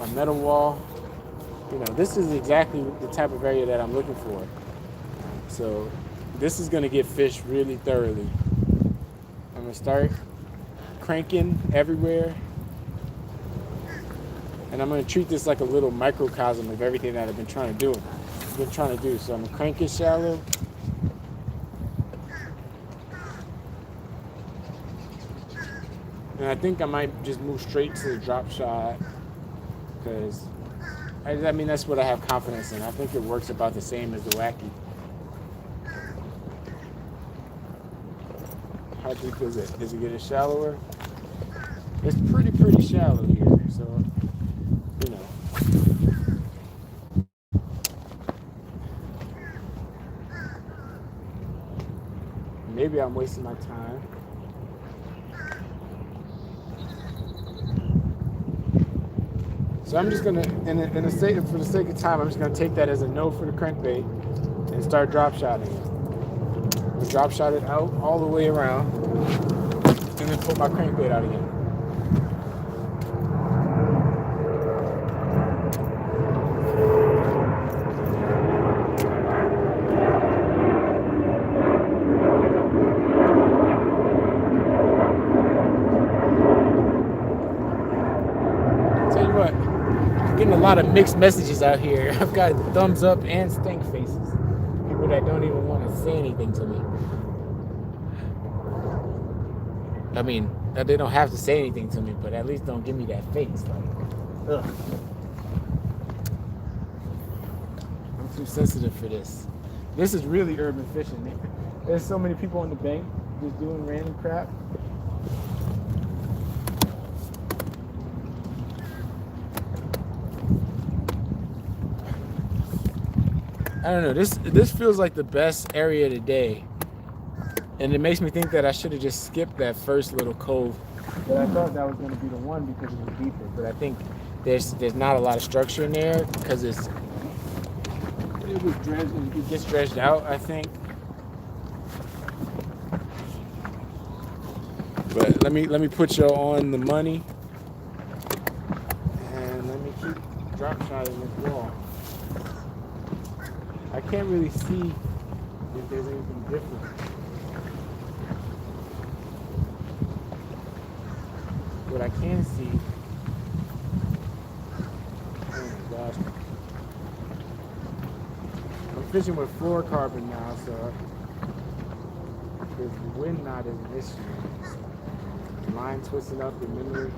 a metal wall. You know, this is exactly the type of area that I'm looking for. So this is gonna get fished really thoroughly. I'm gonna start cranking everywhere. And I'm gonna treat this like a little microcosm of everything that I've been trying to do. So I'm gonna crank it shallow. And I think I might just move straight to the drop shot, because I mean, that's what I have confidence in. I think it works about the same as the wacky. How deep is it? Does it get it shallower? It's pretty shallow here, so you know. Maybe I'm wasting my time. So I'm just gonna, for the sake of time, I'm just gonna take that as a no for the crankbait and start drop shotting it. Drop shot it out all the way around, and then put my crankbait out again. Tell you what. Getting a lot of mixed messages out here. I've got thumbs up and stink faces. People that don't even want to say anything to me. I mean, they don't have to say anything to me, but at least don't give me that face. Like, ugh. I'm too sensitive for this. This is really urban fishing, man. There's so many people on the bank just doing random crap. I don't know, this feels like the best area today. And it makes me think that I should have just skipped that first little cove. But I thought that was going to be the one because it was deeper. But I think there's not a lot of structure in there because it gets dredged out, I think. But let me put you on the money. And let me keep drop shotting this wall. I can't really see if there's anything different. What I can see, oh my gosh, I'm fishing with fluorocarbon now, so the wind knot is an issue. Line twisting up in memory.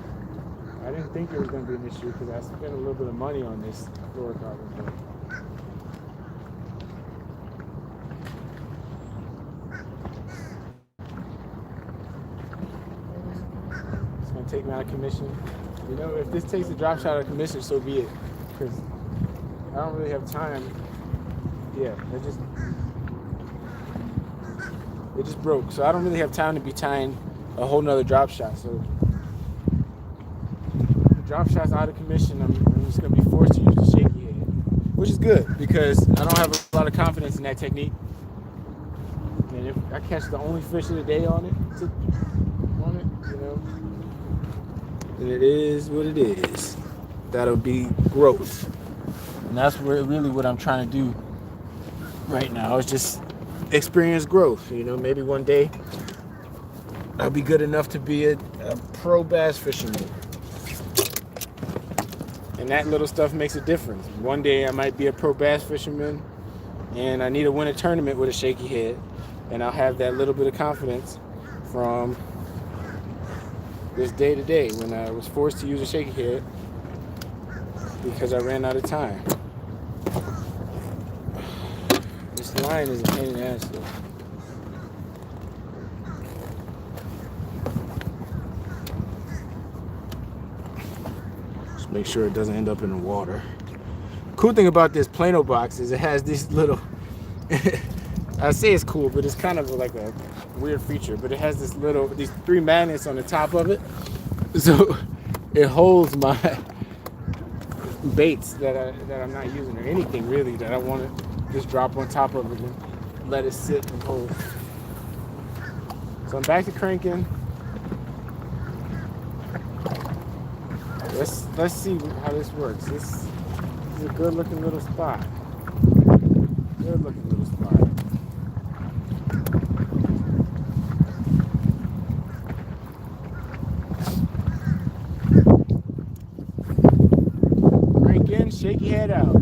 I didn't think it was going to be an issue because I spent a little bit of money on this fluorocarbon. But take me out of commission. You know, if this takes a drop shot out of commission, so be it. Because I don't really have time. Yeah, it just broke. So I don't really have time to be tying a whole nother drop shot. So if the drop shot's out of commission, I'm just gonna be forced to use the shaky head, which is good because I don't have a lot of confidence in that technique. And if I catch the only fish of the day on it, you know. And it is what it is. That'll be growth. And that's really what I'm trying to do right now. It's just experience growth. You know, maybe one day I'll be good enough to be a pro bass fisherman. And that little stuff makes a difference. One day I might be a pro bass fisherman and I need to win a tournament with a shaky head, and I'll have that little bit of confidence from this day to day when I was forced to use a shaky head because I ran out of time. This line is a pain in the ass though. Just make sure it doesn't end up in the water. Cool thing about this Plano box is it has these little I say it's cool, but it's kind of like a weird feature, but it has these 3 magnets on the top of it, so it holds my baits that I'm not using, or anything really that I want to just drop on top of it and let it sit and hold. So I'm back to cranking. Let's see how this works. This is a good looking little spot. Good looking little spot. Crank in, shake your head out.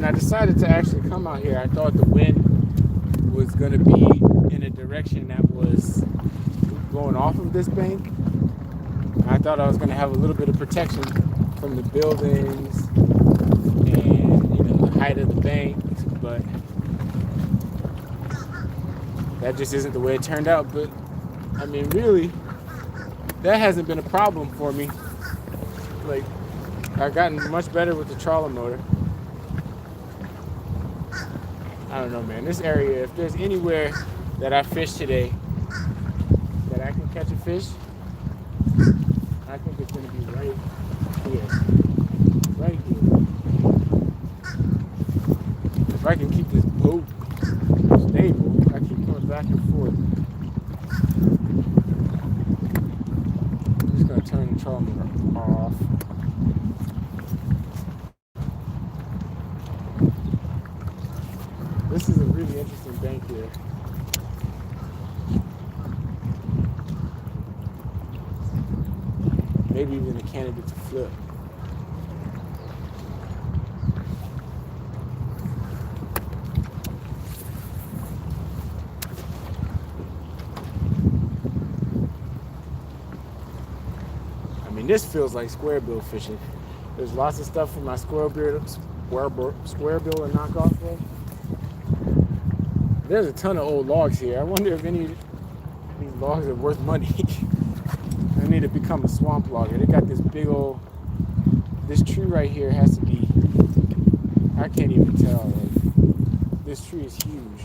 I decided to actually come out here, I thought the wind was going to be in a direction that was going off of this bank. I thought I was going to have a little bit of protection from the buildings and, you know, the height of the bank, but that just isn't the way it turned out. But I mean, really, that hasn't been a problem for me. Like, I've gotten much better with the trawler motor. I don't know, man. This area, if there's anywhere that I fish today that I can catch a fish, I think it's going to be right here. Right here. If I can keep this boat stable, I keep going back and forth. I'm just going to turn the trawler motor off. This is a really interesting bank here. Maybe even a candidate to flip. I mean, this feels like square bill fishing. There's lots of stuff for my square bill and knockoff there. There's a ton of old logs here. I wonder if any of these logs are worth money. I need to become a swamp logger. They got this big old, this tree right here has to be, I can't even tell. Like, this tree is huge.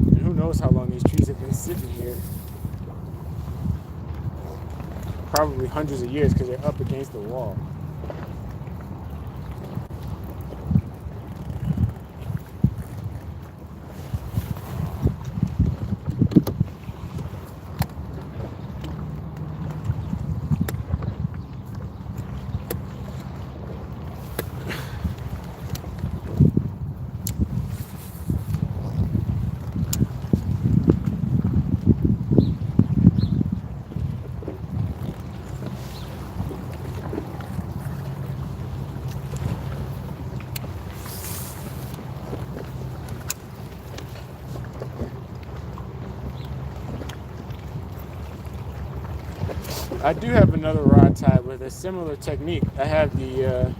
And who knows how long these trees have been sitting here. Probably hundreds of years because they're up against the wall. I do have another rod tied with a similar technique. I have the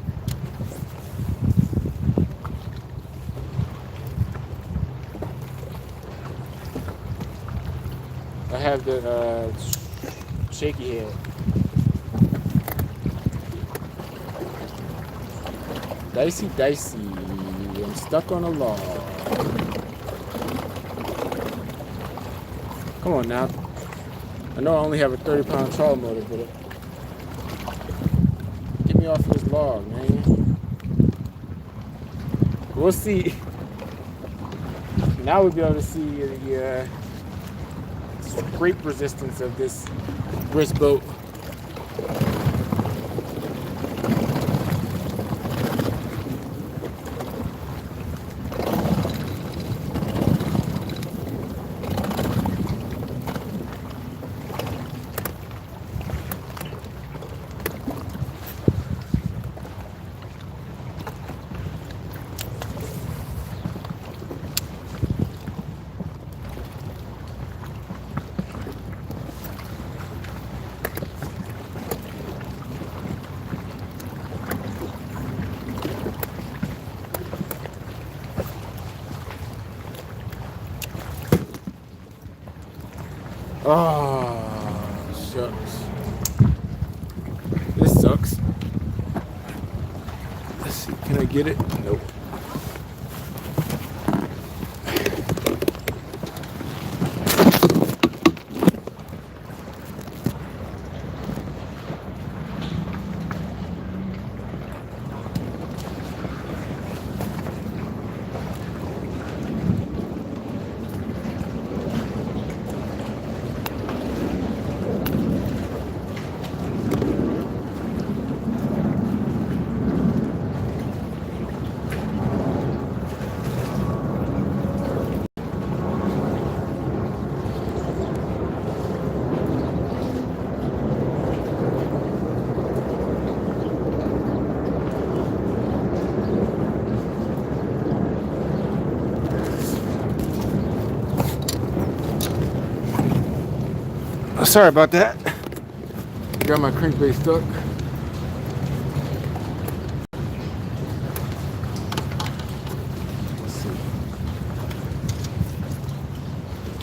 shaky head. Dicey, dicey. I'm stuck on a log. Come on now. I know I only have a 30-pound trolling motor, but get me off of this log, man. We'll see. Now we'll be able to see the scrape resistance of this Bris boat. Oh, shucks. This sucks. Let's see, can I get it? Nope. Sorry about that. Got my crankbait stuck. Let's see.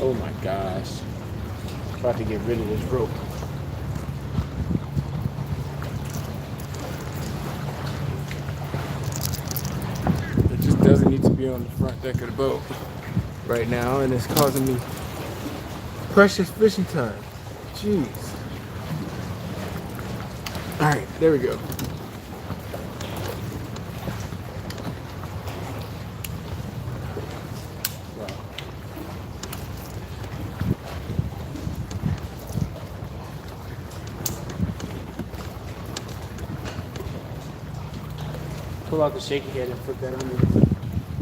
Oh my gosh. About to get rid of this rope. It just doesn't need to be on the front deck of the boat right now, and it's causing me precious fishing time. Jeez. All right, there we go. Wow. Pull out the shaky head and put that on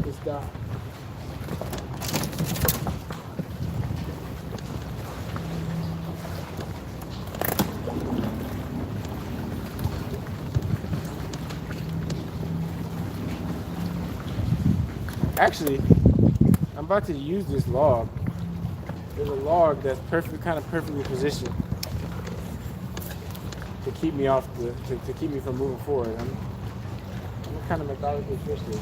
this dock. Actually, I'm about to use this log. There's a log that's perfectly positioned to keep me off to keep me from moving forward. I'm gonna kind of methodically fish this.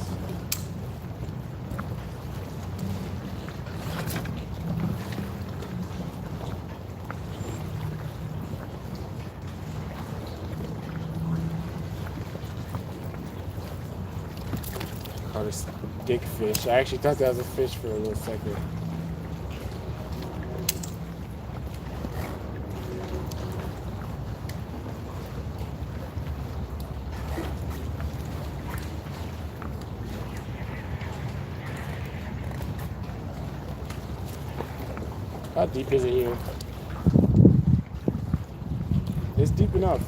Caught a dick fish. I actually thought that was a fish for a little second. How deep is it here? It's deep enough.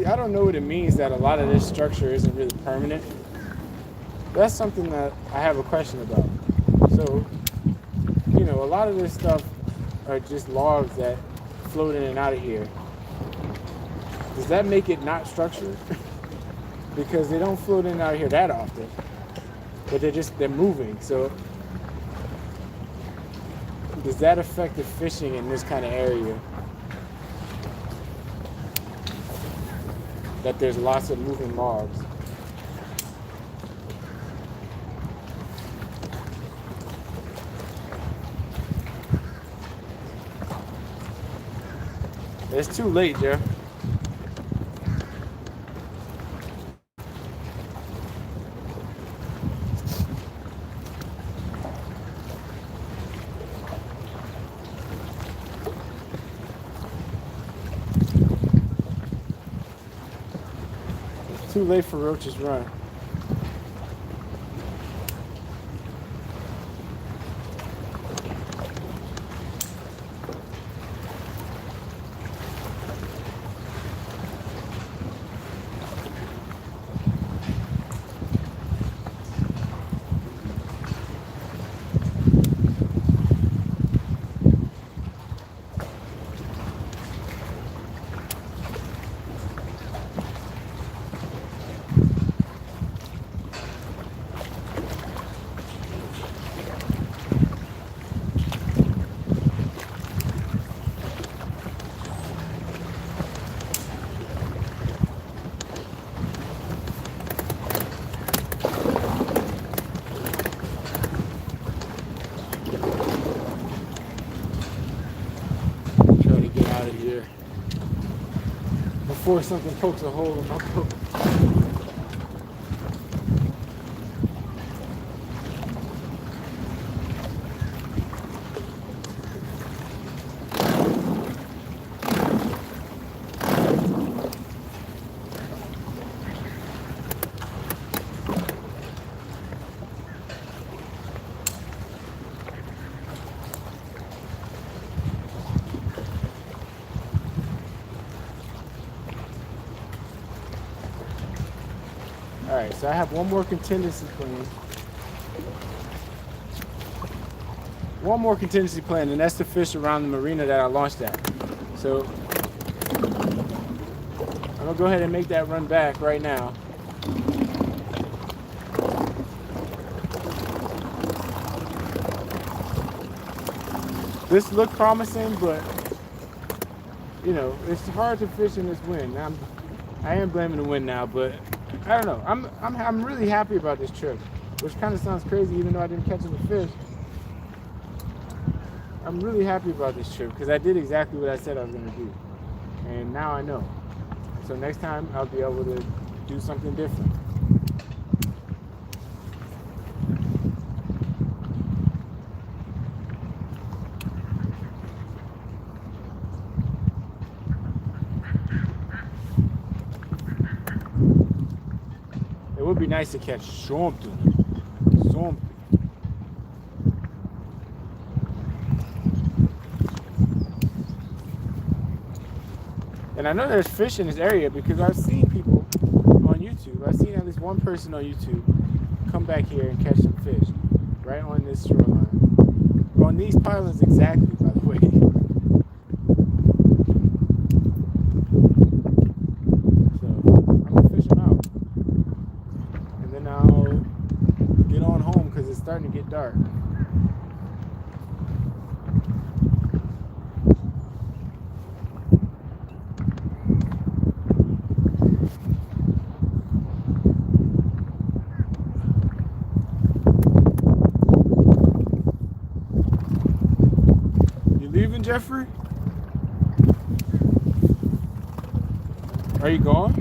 I don't know what it means that a lot of this structure isn't really permanent. That's something that I have a question about. So, you know, a lot of this stuff are just logs that float in and out of here. Does that make it not structured? Because they don't float in and out of here that often, but they're moving. So does that affect the fishing in this kind of area? that there's lots of moving logs. It's too late, Jeff. It's too late for Roach's run. Before something pokes a hole in my boat. Alright, so I have one more contingency plan. One more contingency plan, and that's to fish around the marina that I launched at. So I'm gonna go ahead and make that run back right now. This looked promising, but you know, it's hard to fish in this wind. I am blaming the wind now, but I don't know. I'm really happy about this trip, which kind of sounds crazy, even though I didn't catch any fish. I'm really happy about this trip because I did exactly what I said I was going to do, and now I know. So next time I'll be able to do something different. It would be nice to catch something. And I know there's fish in this area because I've seen people on YouTube. I've seen at least one person on YouTube come back here and catch some fish right on this shoreline. On these pilings exactly, by the way. So I'm gonna fish them out. And then I'll get on home because it's starting to get dark. Jeffrey? Are you gone?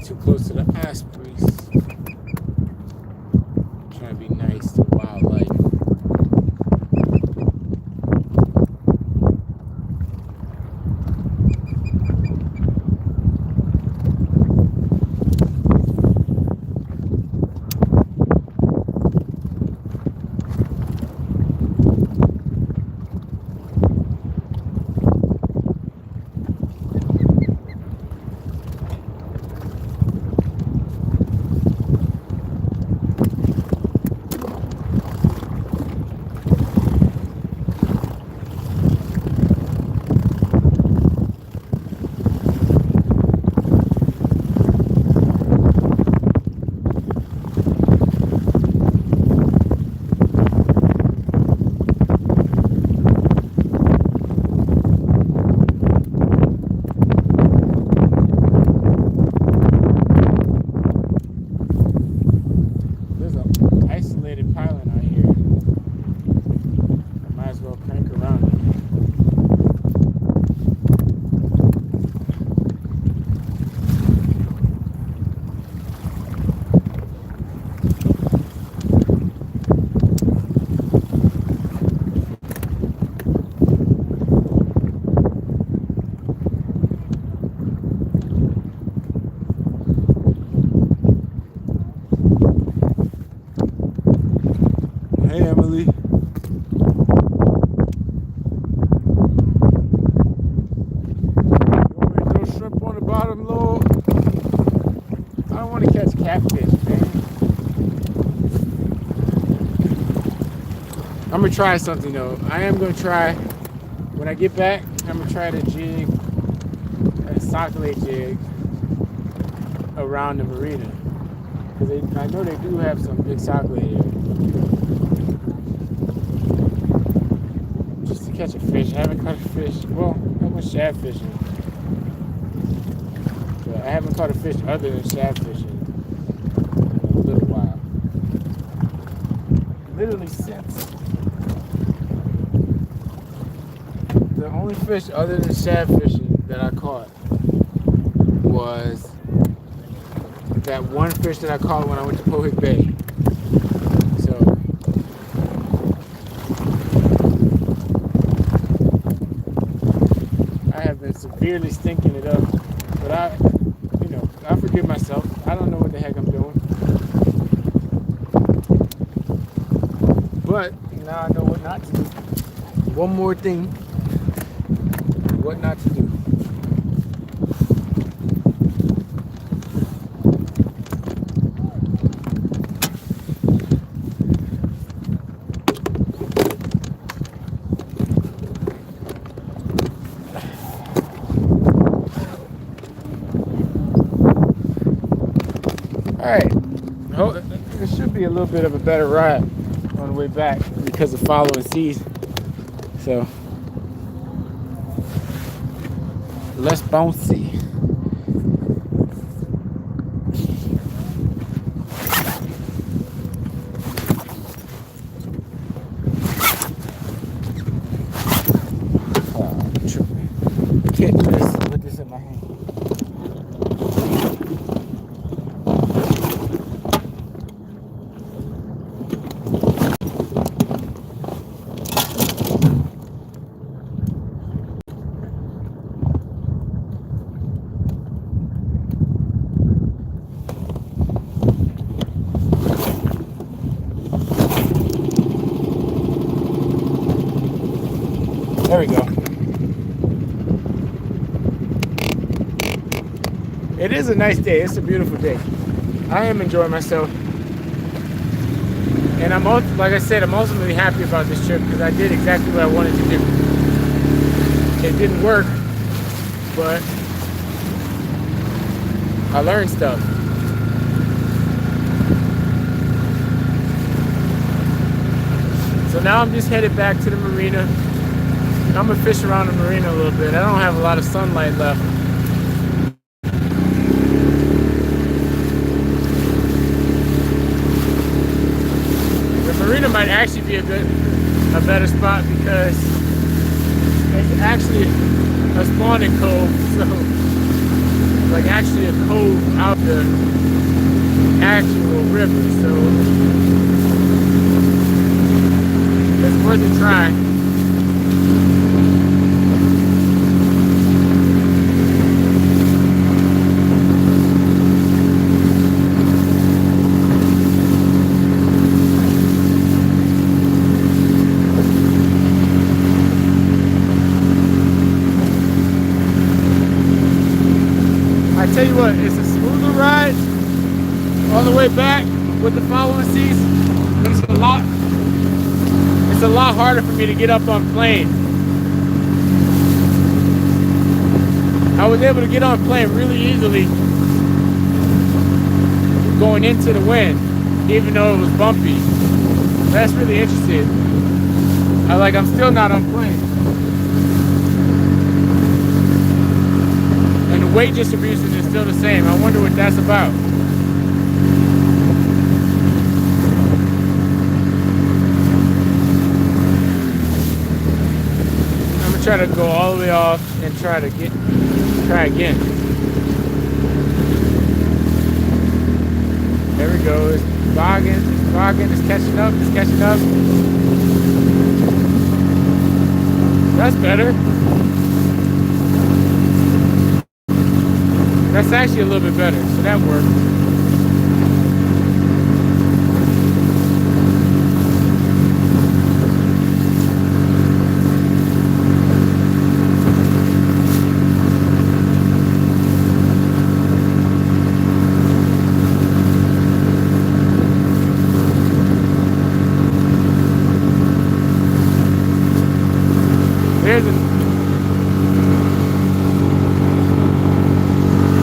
too close to the ospreys. Trying to be nice to wildlife. Hey, Emily. You want me to throw shrimp on the bottom, Lord? I don't want to catch catfish, man. I'm going to try something, though. I am going to try, when I get back, I'm going to try to jig, a sockeye jig around the marina. Because I know they do have some big sockeye here. Catch a fish. I haven't caught a fish. Well, I went shad fishing. But I haven't caught a fish other than shad fishing in a little while. Literally since. The only fish other than shad fishing that I caught was that one fish that I caught when I went to Pohick Bay. Severely stinking it up, but I forgive myself. I don't know what the heck I'm doing, but now I know what not to do. One more thing, what not to do. Alright, it should be a little bit of a better ride on the way back because of following seas. So, less bouncy. Can't do this with this in my hand. There we go. It is a nice day. It's a beautiful day. I am enjoying myself. And I'm also, like I said, I'm ultimately happy about this trip because I did exactly what I wanted to do. It didn't work, but I learned stuff. So now I'm just headed back to the marina. I'm gonna fish around the marina a little bit. I don't have a lot of sunlight left. The marina might actually be a better spot because it's actually a spawning cove. So like actually a cove out the actual river, so it's worth a try. I tell you what, it's a smoother ride all the way back with the following seats, but it's a lot harder for me to get up on plane. I was able to get on plane really easily going into the wind, even though it was bumpy. That's really interesting. I'm still not on plane. And the weight distribution is still the same. I wonder what that's about. I'm gonna try to go all the way off and try again. There we go. It's bogging, it's catching up, That's better. That's actually a little bit better, so that worked.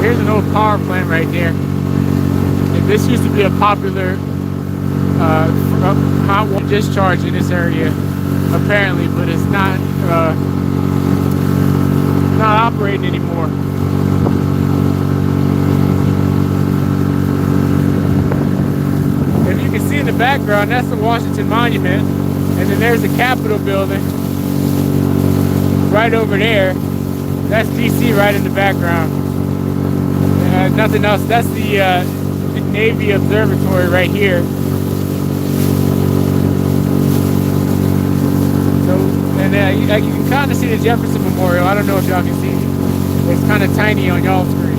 Here's an old power plant right there. And this used to be a popular hot water discharge in this area, apparently, but it's not operating anymore. If you can see in the background, that's the Washington Monument, and then there's the Capitol building right over there. That's DC right in the background. Nothing else. That's the Navy Observatory right here. So, and you can kind of see the Jefferson Memorial. I don't know if y'all can see. It's kind of tiny on y'all's screen.